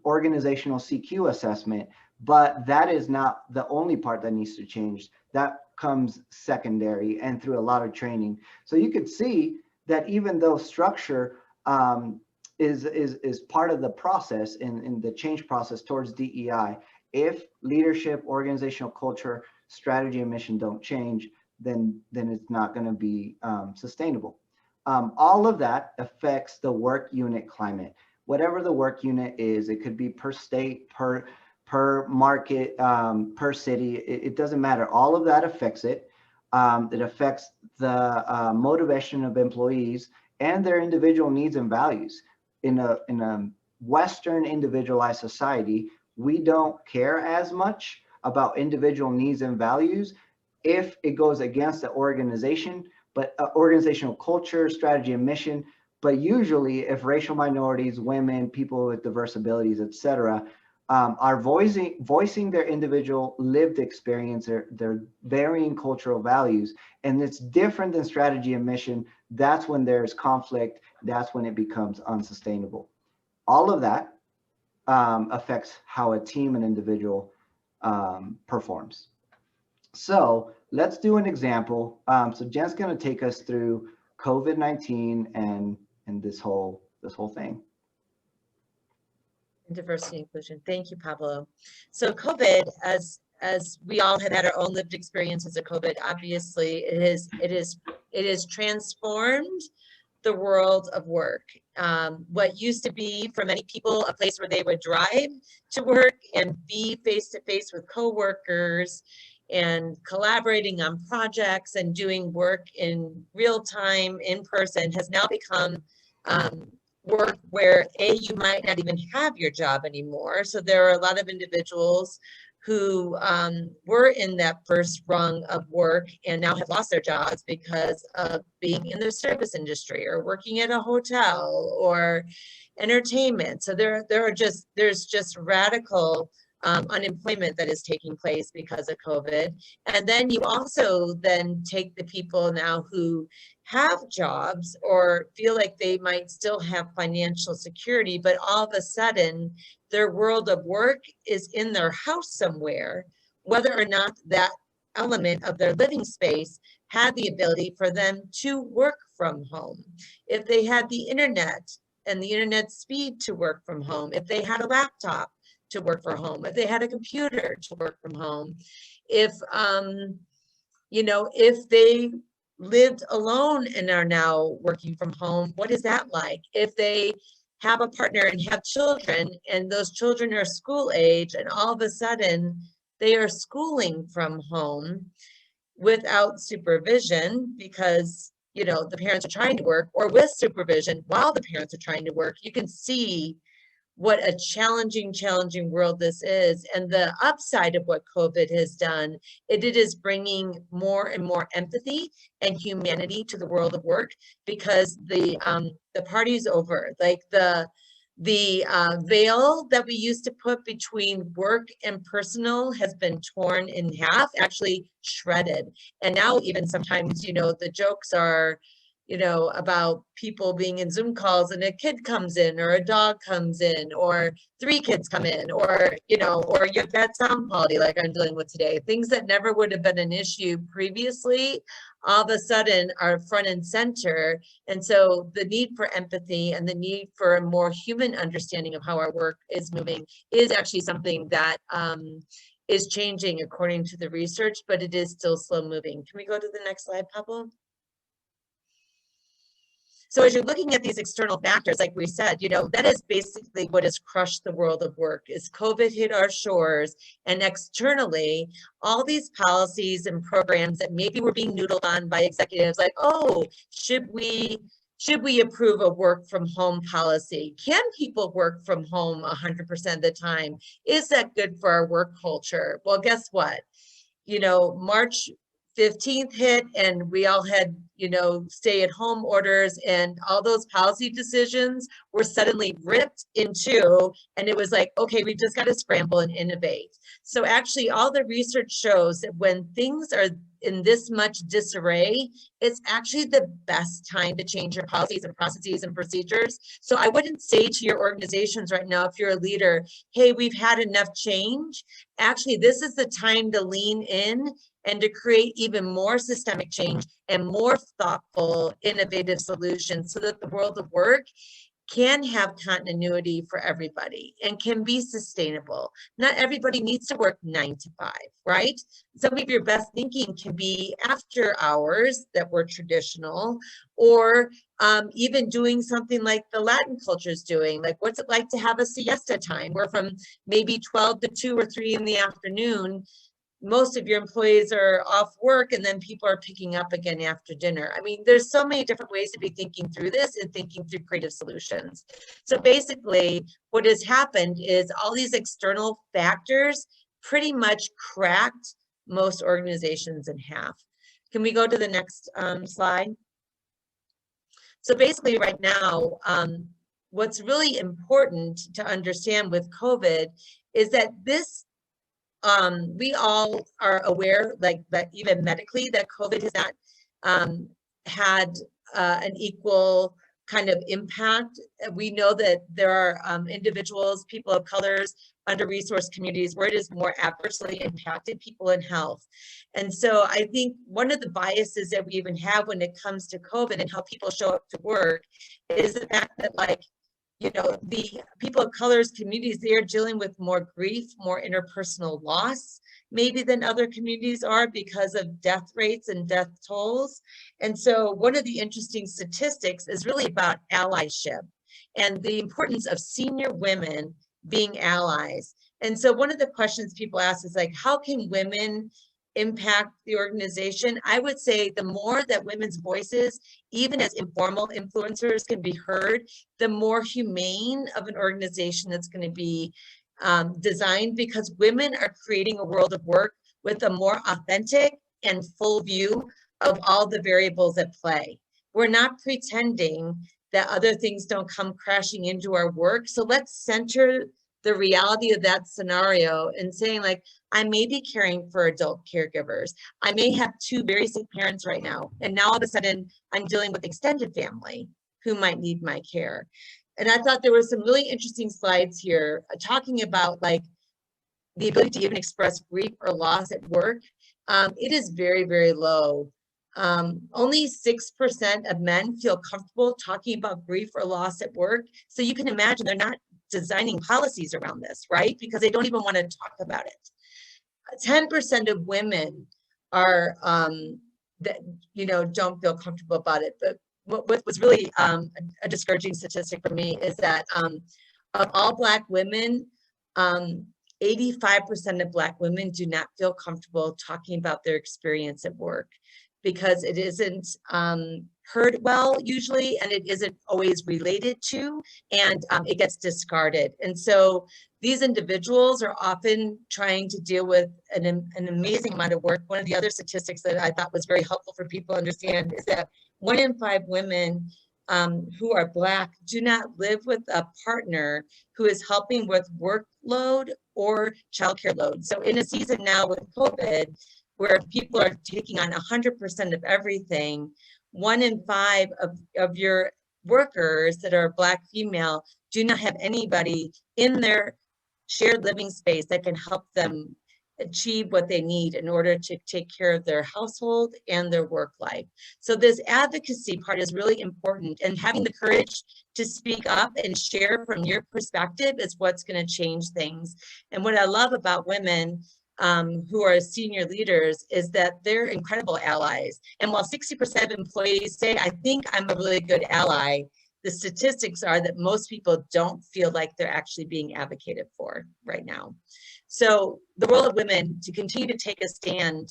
Speaker 2: organizational CQ assessment, but that is not the only part that needs to change. That comes secondary and through a lot of training. So you could see that even though structure is part of the process in the change process towards DEI, if leadership, organizational culture, strategy, and mission don't change, then it's not going to be sustainable. All of that affects the work unit climate. Whatever the work unit is, it could be per state, per market, per city, it doesn't matter. All of that affects it. It affects the motivation of employees and their individual needs and values. In a Western individualized society, we don't care as much about individual needs and values if it goes against the organization, but organizational culture, strategy, and mission. But usually if racial minorities, women, people with diverse abilities, etc., are voicing their individual lived experience, their varying cultural values, and it's different than strategy and mission, that's when there's conflict, that's when it becomes unsustainable. All of that affects how a team and individual performs. So let's do an example. So Jen's going to take us through COVID-19 and this whole thing.
Speaker 1: Diversity inclusion. Thank you, Pablo. So COVID, as we all have had our own lived experiences of COVID, obviously it has transformed the world of work. What used to be for many people a place where they would drive to work and be face-to-face with coworkers and collaborating on projects and doing work in real time in person has now become work where you might not even have your job anymore. So there are a lot of individuals who were in that first rung of work and now have lost their jobs because of being in the service industry or working at a hotel or entertainment. So there's just radical unemployment that is taking place because of COVID. And then you also then take the people now who have jobs or feel like they might still have financial security, but all of a sudden their world of work is in their house somewhere, whether or not that element of their living space had the ability for them to work from home. If they had the internet and the internet speed to work from home, if they had a laptop to work from home, if they had a computer to work from home, if if they lived alone and are now working from home, what is that like? If they have a partner and have children and those children are school age and all of a sudden they are schooling from home without supervision because the parents are trying to work, or with supervision while the parents are trying to work, you can see what a challenging world this is. And the upside of what COVID has done, it is bringing more and more empathy and humanity to the world of work, because the party's over. Like the veil that we used to put between work and personal has been torn in half, actually shredded. And now even sometimes, the jokes are, about people being in Zoom calls and a kid comes in or a dog comes in or 3 kids come in, or, or you have bad sound quality like I'm dealing with today. Things that never would have been an issue previously, all of a sudden are front and center. And so the need for empathy and the need for a more human understanding of how our work is moving is actually something that is changing according to the research, but it is still slow moving. Can we go to the next slide, Pablo? So as you're looking at these external factors, like we said, that is basically what has crushed the world of work. Is COVID hit our shores, and externally, all these policies and programs that maybe were being noodled on by executives, like, oh, should we approve a work from home policy? Can people work from home 100% of the time? Is that good for our work culture? Well, guess what? March 15th hit and we all had, stay at home orders, and all those policy decisions were suddenly ripped in two. And it was like, okay, we just got to scramble and innovate. So actually all the research shows that when things are in this much disarray, it's actually the best time to change your policies and processes and procedures. So I wouldn't say to your organizations right now, if you're a leader, hey, we've had enough change. Actually, this is the time to lean in and to create even more systemic change and more thoughtful, innovative solutions so that the world of work can have continuity for everybody and can be sustainable. Not everybody needs to work 9 to 5, right? Some of your best thinking can be after hours that were traditional, or even doing something like the Latin culture is doing. Like, what's it like to have a siesta time where from maybe 12 to 2 or 3 in the afternoon, most of your employees are off work and then people are picking up again after dinner. I mean, there's so many different ways to be thinking through this and thinking through creative solutions. So basically what has happened is all these external factors pretty much cracked most organizations in half. Can we go to the next slide? So basically right now, what's really important to understand with COVID is that this we all are aware, like that even medically, that COVID has not had an equal kind of impact. We know that there are individuals, people of colors, under-resourced communities where it is more adversely impacted people in health. And so I think one of the biases that we even have when it comes to COVID and how people show up to work is the fact that, like, the people of color's communities, they are dealing with more grief, more interpersonal loss, maybe than other communities are because of death rates and death tolls. And so one of the interesting statistics is really about allyship and the importance of senior women being allies. And so one of the questions people ask is like, how can women impact the organization? I would say the more that women's voices, even as informal influencers, can be heard, the more humane of an organization that's going to be. designed because women are creating a world of work with a more authentic and full view of all the variables at play. We're not pretending that other things don't come crashing into our work. So let's center the reality of that scenario and saying, like, I may be caring for adult caregivers. I may have two very sick parents right now. And now all of a sudden I'm dealing with extended family who might need my care. And I thought there were some really interesting slides here talking about like the ability to even express grief or loss at work. It is very, very low. Only 6% of men feel comfortable talking about grief or loss at work. So you can imagine they're not designing policies around this, right? Because they don't even want to talk about it. 10% of women are that don't feel comfortable about it. But what was really a discouraging statistic for me is that of all Black women, 85% of Black women do not feel comfortable talking about their experience at work because it isn't heard well usually, and it isn't always related to, and it gets discarded. And so these individuals are often trying to deal with an amazing amount of work. One of the other statistics that I thought was very helpful for people to understand is that 1 in 5 women who are Black do not live with a partner who is helping with workload or childcare load. So in a season now with COVID, where people are taking on 100% of everything, 1 in 5 of your workers that are Black female do not have anybody in their shared living space that can help them achieve what they need in order to take care of their household and their work life. So this advocacy part is really important, and having the courage to speak up and share from your perspective is what's going to change things. And what I love about women who are senior leaders is that they're incredible allies. And while 60% of employees say, I think I'm a really good ally, the statistics are that most people don't feel like they're actually being advocated for right now. So the role of women to continue to take a stand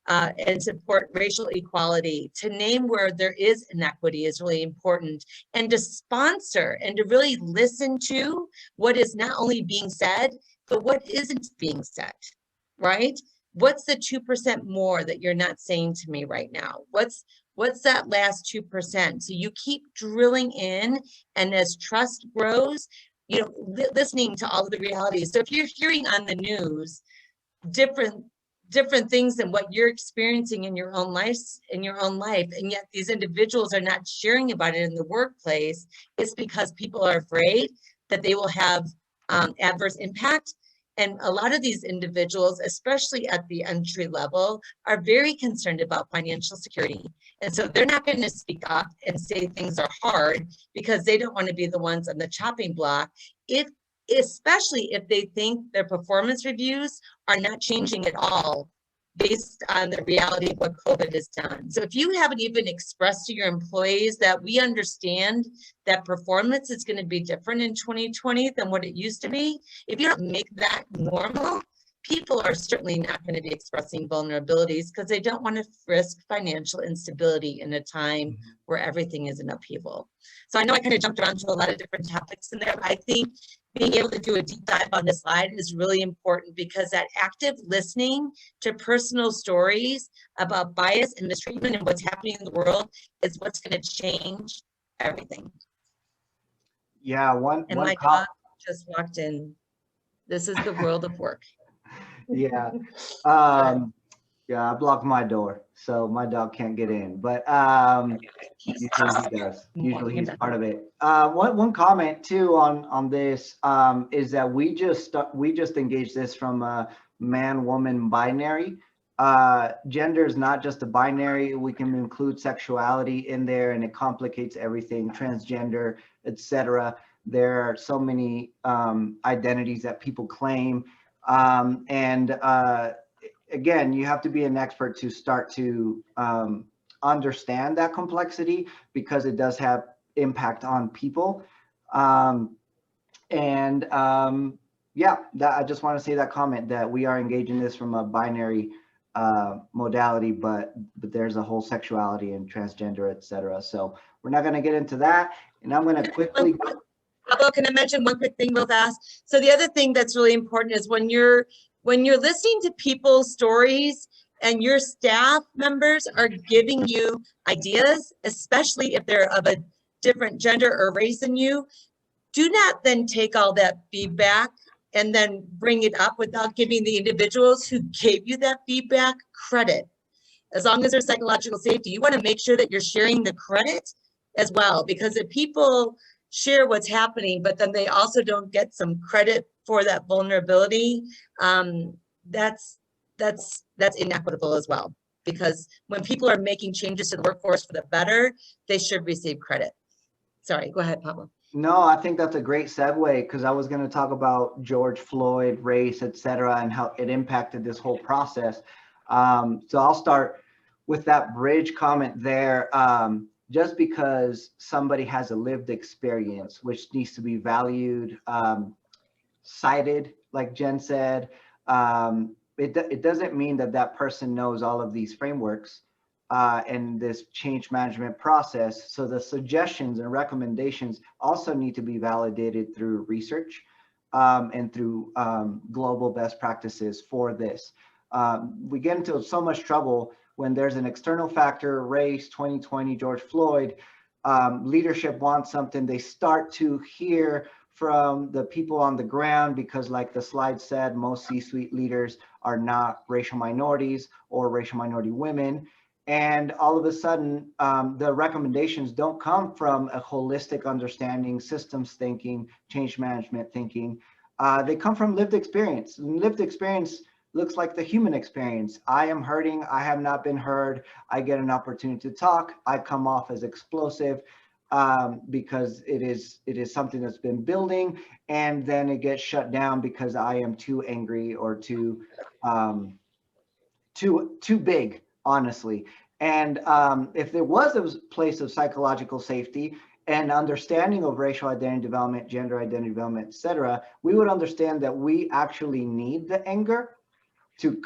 Speaker 1: and support racial equality, to name where there is inequity is really important, and to sponsor and to really listen to what is not only being said, but what isn't being said, right? What's the 2% more that you're not saying to me right now? What's that last 2%? So you keep drilling in, and as trust grows, listening to all of the realities. So if you're hearing on the news different things than what you're experiencing in your own life, and yet these individuals are not sharing about it in the workplace, it's because people are afraid that they will have adverse impact. And a lot of these individuals, especially at the entry level, are very concerned about financial security. And so they're not going to speak up and say things are hard because they don't want to be the ones on the chopping block, especially if they think their performance reviews are not changing at all based on the reality of what COVID has done. So if you haven't even expressed to your employees that we understand that performance is going to be different in 2020 than what it used to be, if you don't make that normal, people are certainly not going to be expressing vulnerabilities because they don't want to risk financial instability in a time where everything is in upheaval. So I know I kind of jumped around to a lot of different topics in there, but I think being able to do a deep dive on this slide is really important because that active listening to personal stories about bias and mistreatment and what's happening in the world is what's going to change everything.
Speaker 2: Yeah,
Speaker 1: my dog just walked in. This is the world of work.
Speaker 2: Yeah. Yeah, I blocked my door, so my dog can't get in, but usually he does. Usually he's part of it. One comment too on this is that we just engaged this from a man-woman binary. Gender is not just a binary. We can include sexuality in there, and it complicates everything. Transgender, etc. There are so many identities that people claim, and again, you have to be an expert to start to understand that complexity because it does have impact on people. Yeah, I just want to say that comment that we are engaging this from a binary modality, but there's a whole sexuality and transgender, etc. So we're not going to get into that. And I'm going to quickly.
Speaker 1: Pablo, can I mention one quick thing real fast? So the other thing that's really important is when you're listening to people's stories and your staff members are giving you ideas, especially if they're of a different gender or race than you, do not then take all that feedback and then bring it up without giving the individuals who gave you that feedback credit. As long as there's psychological safety, you want to make sure that you're sharing the credit as well, because if people share what's happening, but then they also don't get some credit for that vulnerability, that's inequitable as well. Because when people are making changes to the workforce for the better, they should receive credit. Sorry, go ahead, Pablo.
Speaker 2: No, I think that's a great segue, because I was going to talk about George Floyd, race, et cetera, and how it impacted this whole process. So I'll start with that bridge comment there. Just because somebody has a lived experience, which needs to be valued, cited, like Jen said, it doesn't mean that that person knows all of these frameworks and this change management process. So the suggestions and recommendations also need to be validated through research and through global best practices for this. We get into so much trouble when there's an external factor, race, 2020, George Floyd, leadership wants something, they start to hear from the people on the ground, because like the slide said, most C-suite leaders are not racial minorities or racial minority women. And all of a sudden, the recommendations don't come from a holistic understanding, systems thinking, change management thinking. They come from lived experience. And lived experience looks like the human experience. I am hurting, I have not been heard, I get an opportunity to talk, I come off as explosive because it is something that's been building, and then it gets shut down because I am too angry or too big, honestly. And if there was a place of psychological safety and understanding of racial identity development, gender identity development, et cetera, we would understand that we actually need the anger to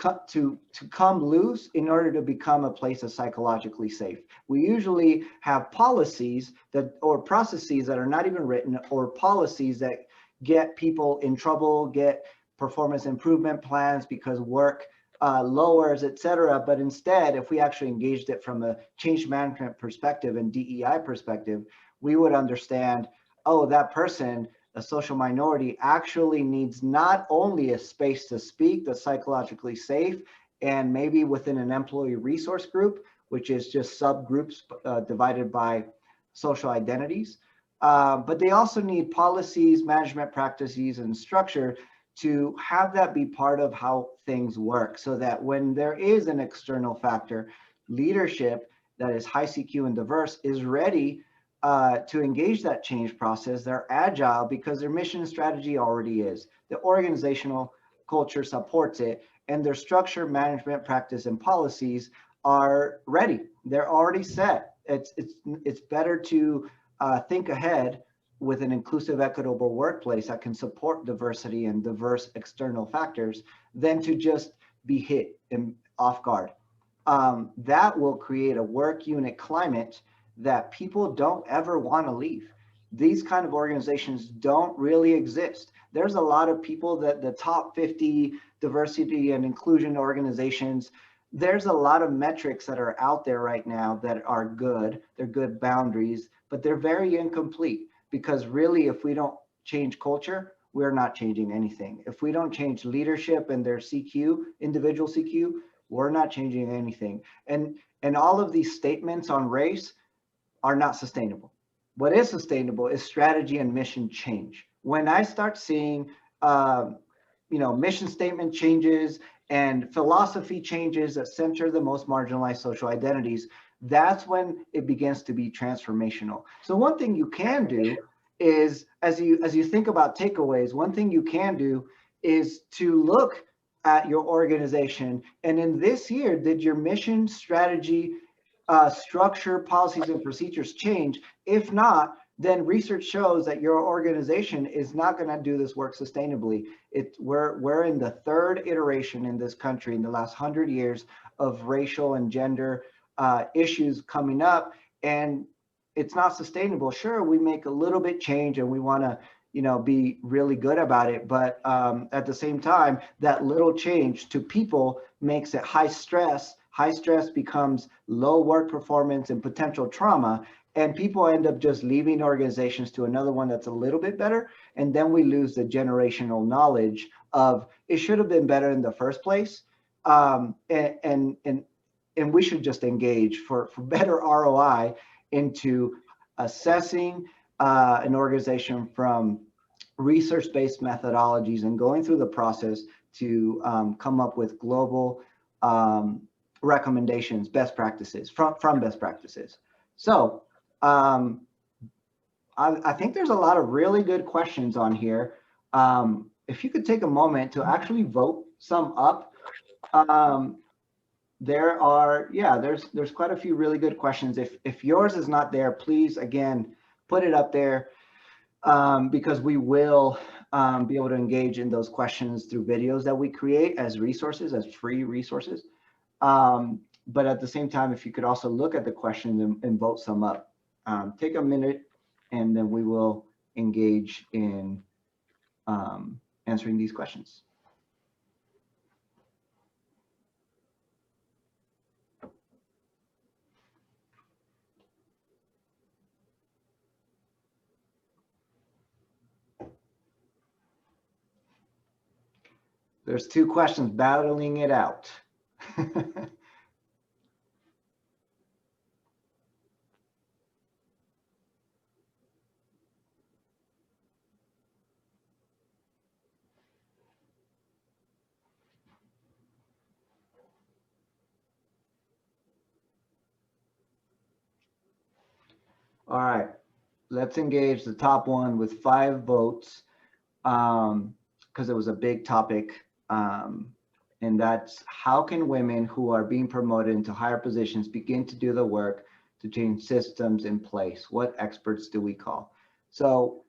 Speaker 2: come loose in order to become a place of psychologically safe. We usually have policies or processes that are not even written, or policies that get people in trouble, get performance improvement plans because work lowers, et cetera. But instead, if we actually engaged it from a change management perspective and DEI perspective, we would understand, oh, that person, a social minority, actually needs not only a space to speak that's psychologically safe, and maybe within an employee resource group, which is just subgroups divided by social identities, but they also need policies, management practices, and structure to have that be part of how things work, so that when there is an external factor, leadership that is high CQ and diverse is ready to engage that change process. They're agile because their mission and strategy already is. The organizational culture supports it, and their structure, management, practice, and policies are ready. They're already set. It's better to think ahead with an inclusive, equitable workplace that can support diversity and diverse external factors than to just be hit off guard. That will create a work unit climate that people don't ever want to leave. These kind of organizations don't really exist. There's a lot of people that the top 50 diversity and inclusion organizations, there's a lot of metrics that are out there right now that are good. They're good boundaries, but they're very incomplete, because really, if we don't change culture, we're not changing anything. If we don't change leadership and their CQ, individual CQ, we're not changing anything. And all of these statements on race are not sustainable. What is sustainable is strategy and mission change. When I start seeing, mission statement changes and philosophy changes that center the most marginalized social identities, that's when it begins to be transformational. So one thing you can do is, as you think about takeaways, one thing you can do is to look at your organization, and in this year, did your mission, strategy, structure, policies, and procedures change? If not, then research shows that your organization is not going to do this work sustainably. We're in the third iteration in this country in the last 100 years of racial and gender issues coming up, and it's not sustainable. Sure, we make a little bit change and we want to, be really good about it. But at the same time, that little change to people makes it high stress. High stress becomes low work performance and potential trauma. And people end up just leaving organizations to another one that's a little bit better. And then we lose the generational knowledge of it should have been better in the first place. And we should just engage for better ROI into assessing an organization from research-based methodologies and going through the process to come up with global recommendations, best practices from best practices. So I think there's a lot of really good questions on here. If you could take a moment to actually vote some up. There's quite a few really good questions. If yours is not there, please, again, put it up there because we will be able to engage in those questions through videos that we create as resources, as free resources. But at the same time, if you could also look at the questions and vote some up. Take a minute and then we will engage in answering these questions. There's two questions battling it out. All right, let's engage the top one with 5 votes because it was a big topic. And that's how can women who are being promoted into higher positions begin to do the work to change systems in place? What experts do we call? So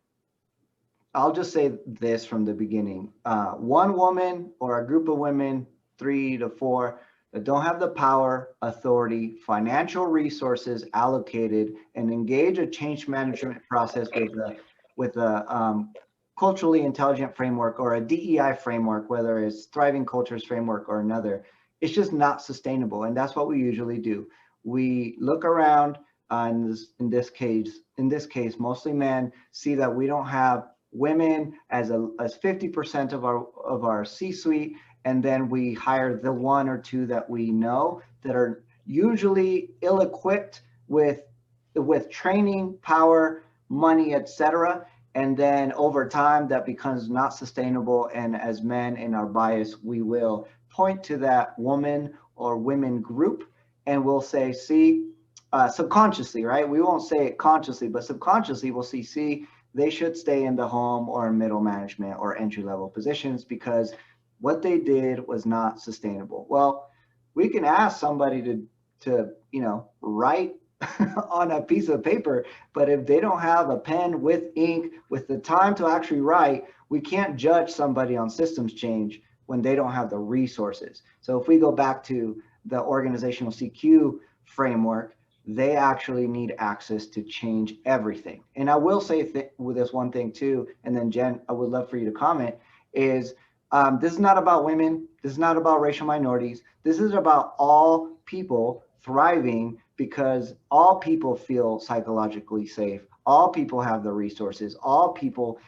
Speaker 2: I'll just say this from the beginning. One woman or a group of women, 3 to 4, that don't have the power, authority, financial resources allocated and engage a change management process with a culturally intelligent framework or a DEI framework, whether it's Thriving Cultures framework or another, it's just not sustainable. And that's what we usually do. We look around in this case, mostly men, see that we don't have women as 50% of our C-suite, and then we hire the 1 or 2 that we know that are usually ill-equipped with training, power, money, etc. And then over time, that becomes not sustainable. And as men in our bias, we will point to that woman or women group and we'll say, see, subconsciously, right? We won't say it consciously, but subconsciously we'll see, they should stay in the home or middle management or entry-level positions because what they did was not sustainable. Well, we can ask somebody to write on a piece of paper, but if they don't have a pen with ink, with the time to actually write, we can't judge somebody on systems change when they don't have the resources. So if we go back to the organizational CQ framework, they actually need access to change everything. And I will say with this one thing too, and then Jen, I would love for you to comment, is this is not about women, this is not about racial minorities, this is about all people thriving because all people feel psychologically safe, all people have the resources, all people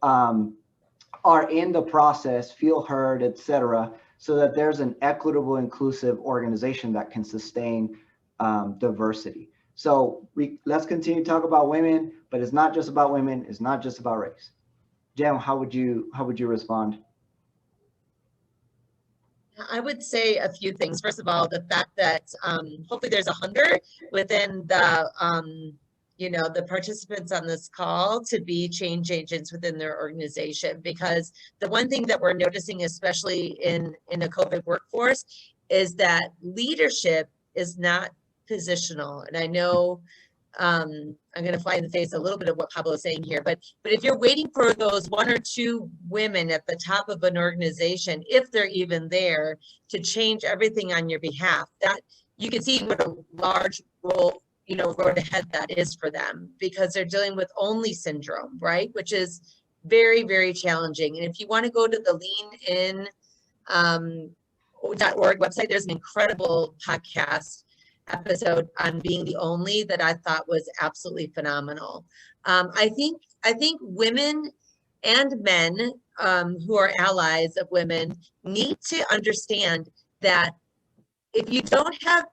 Speaker 2: are in the process, feel heard, etc., so that there's an equitable, inclusive organization that can sustain diversity. So let's continue to talk about women, but it's not just about women, it's not just about race. Jen, how would you respond?
Speaker 1: I would say a few things. First of all, the fact that hopefully there's a hunger within the the participants on this call to be change agents within their organization, because the one thing that we're noticing, especially in a COVID workforce, is that leadership is not positional. And I know I'm going to fly in the face a little bit of what Pablo is saying here, but if you're waiting for those 1 or 2 women at the top of an organization, if they're even there, to change everything on your behalf, that you can see what a large role road ahead that is for them, because they're dealing with only syndrome, right? Which is very, very challenging. And if you want to go to the leanin.org website, there's an incredible podcast episode on being the only that I thought was absolutely phenomenal. I think women and men who are allies of women need to understand that if you don't have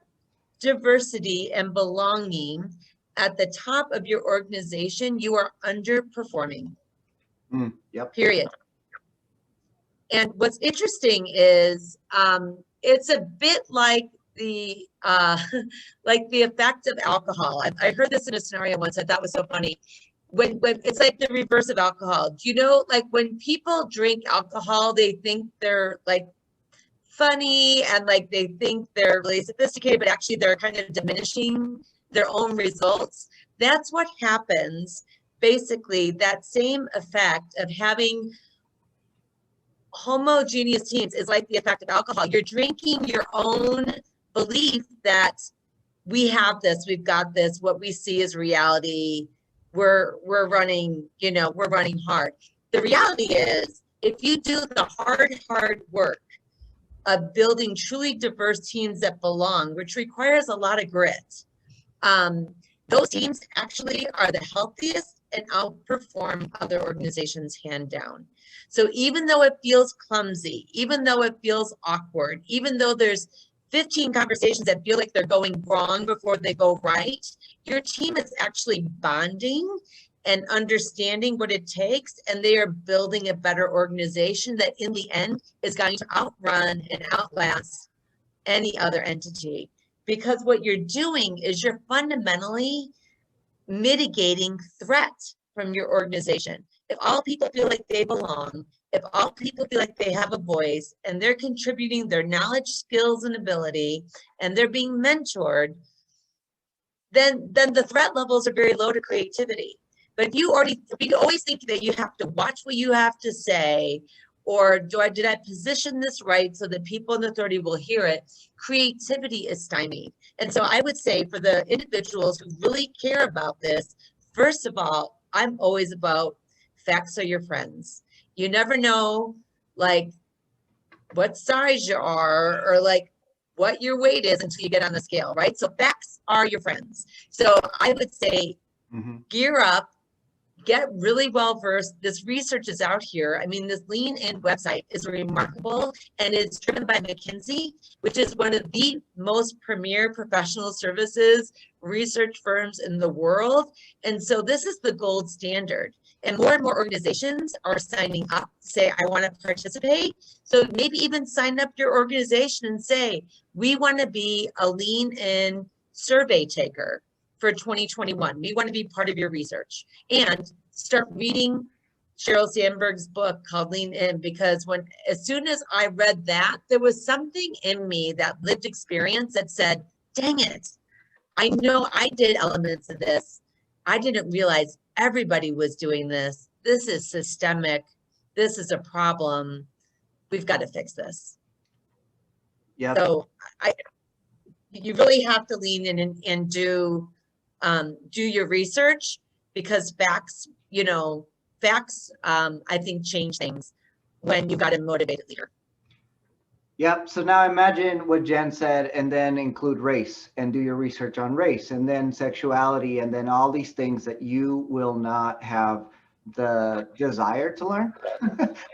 Speaker 1: diversity and belonging at the top of your organization, you are underperforming.
Speaker 2: Yep.
Speaker 1: Period. And what's interesting is it's a bit like the effect of alcohol. I heard this in a scenario once. I thought was so funny. When it's like the reverse of alcohol. Do you know, like when people drink alcohol, they think they're like funny and like they think they're really sophisticated, but actually they're kind of diminishing their own results. That's what happens. Basically, that same effect of having homogeneous teams is like the effect of alcohol. You're drinking your own belief that we have this, we've got this, what we see is reality. We're running, we're running hard. The reality is, if you do the hard work of building truly diverse teams that belong, which requires a lot of grit, those teams actually are the healthiest and outperform other organizations hand down. So even though it feels clumsy, even though it feels awkward, even though there's 15 conversations that feel like they're going wrong before they go right, your team is actually bonding and understanding what it takes, and they are building a better organization that in the end is going to outrun and outlast any other entity. Because what you're doing is you're fundamentally mitigating threat from your organization. If all people feel like they belong, if all people feel like they have a voice and they're contributing their knowledge, skills, and ability, and they're being mentored, then the threat levels are very low to creativity. But if you always think that you have to watch what you have to say, or did I position this right so that people in authority will hear it, creativity is stymied. And so I would say for the individuals who really care about this, first of all, I'm always about facts are your friends. You never know, like, what size you are or like what your weight is until you get on the scale, right? So facts are your friends. So I would say gear up, get really well versed. This research is out here. I mean, this Lean In website is remarkable, and it's driven by McKinsey, which is one of the most premier professional services research firms in the world. And so this is the gold standard. And more organizations are signing up to say, I want to participate. So maybe even sign up your organization and say, we want to be a Lean In survey taker for 2021. We want to be part of your research, and start reading Sheryl Sandberg's book called Lean In, because as soon as I read that, there was something in me, that lived experience, that said, dang it, I know I did elements of this. I didn't realize everybody was doing this. This is systemic. This is a problem. We've got to fix this.
Speaker 2: Yeah.
Speaker 1: So you really have to lean in and do your research, because facts, I think change things when you've got a motivated leader.
Speaker 2: Yep. So now imagine what Jen said, and then include race and do your research on race, and then sexuality, and then all these things that you will not have the desire to learn.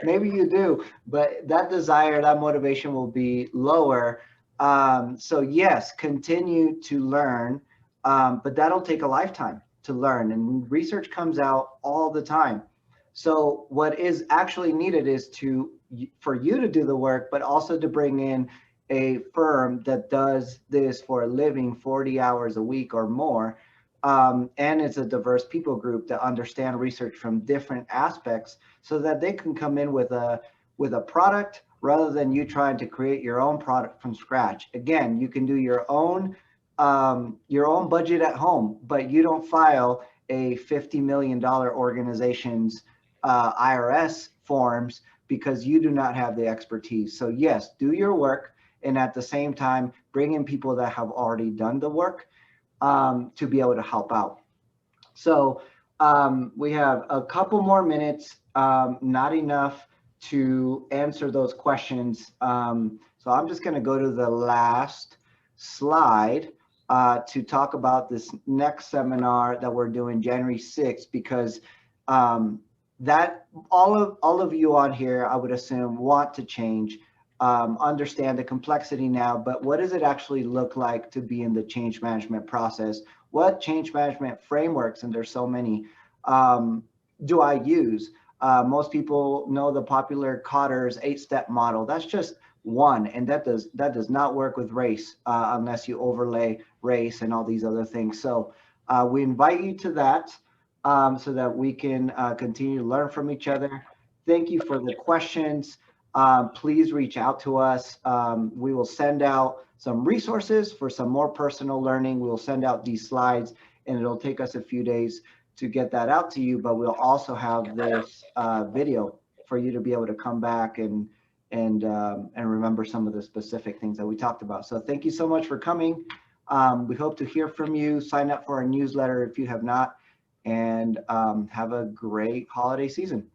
Speaker 2: Maybe you do, but that desire, that motivation will be lower. So yes, continue to learn, but that'll take a lifetime to learn, and research comes out all the time. So what is actually needed is for you to do the work, but also to bring in a firm that does this for a living 40 hours a week or more. And it's a diverse people group that understand research from different aspects, so that they can come in with a product rather than you trying to create your own product from scratch. Again, you can do your own budget at home, but you don't file a $50 million organization's IRS forms, because you do not have the expertise. So yes, do your work, and at the same time, bring in people that have already done the work. to be able to help out. So we have a couple more minutes, not enough to answer those questions. So I'm just going to go to the last slide to talk about this next seminar that we're doing January 6th, because that all of you on here, I would assume, want to change, understand the complexity now, but what does it actually look like to be in the change management process? What change management frameworks, and there's so many, do I use? Most people know the popular Cotter's 8-step model. That's just one, and that does not work with race unless you overlay race and all these other things. So we invite you to that so that we can continue to learn from each other. Thank you for the questions. Please reach out to us. We will send out some resources for some more personal learning. We'll send out these slides, and it'll take us a few days to get that out to you, but we'll also have this video for you to be able to come back and remember some of the specific things that we talked about. So thank you so much for coming. We hope to hear from you. Sign up for our newsletter if you have not, and have a great holiday season.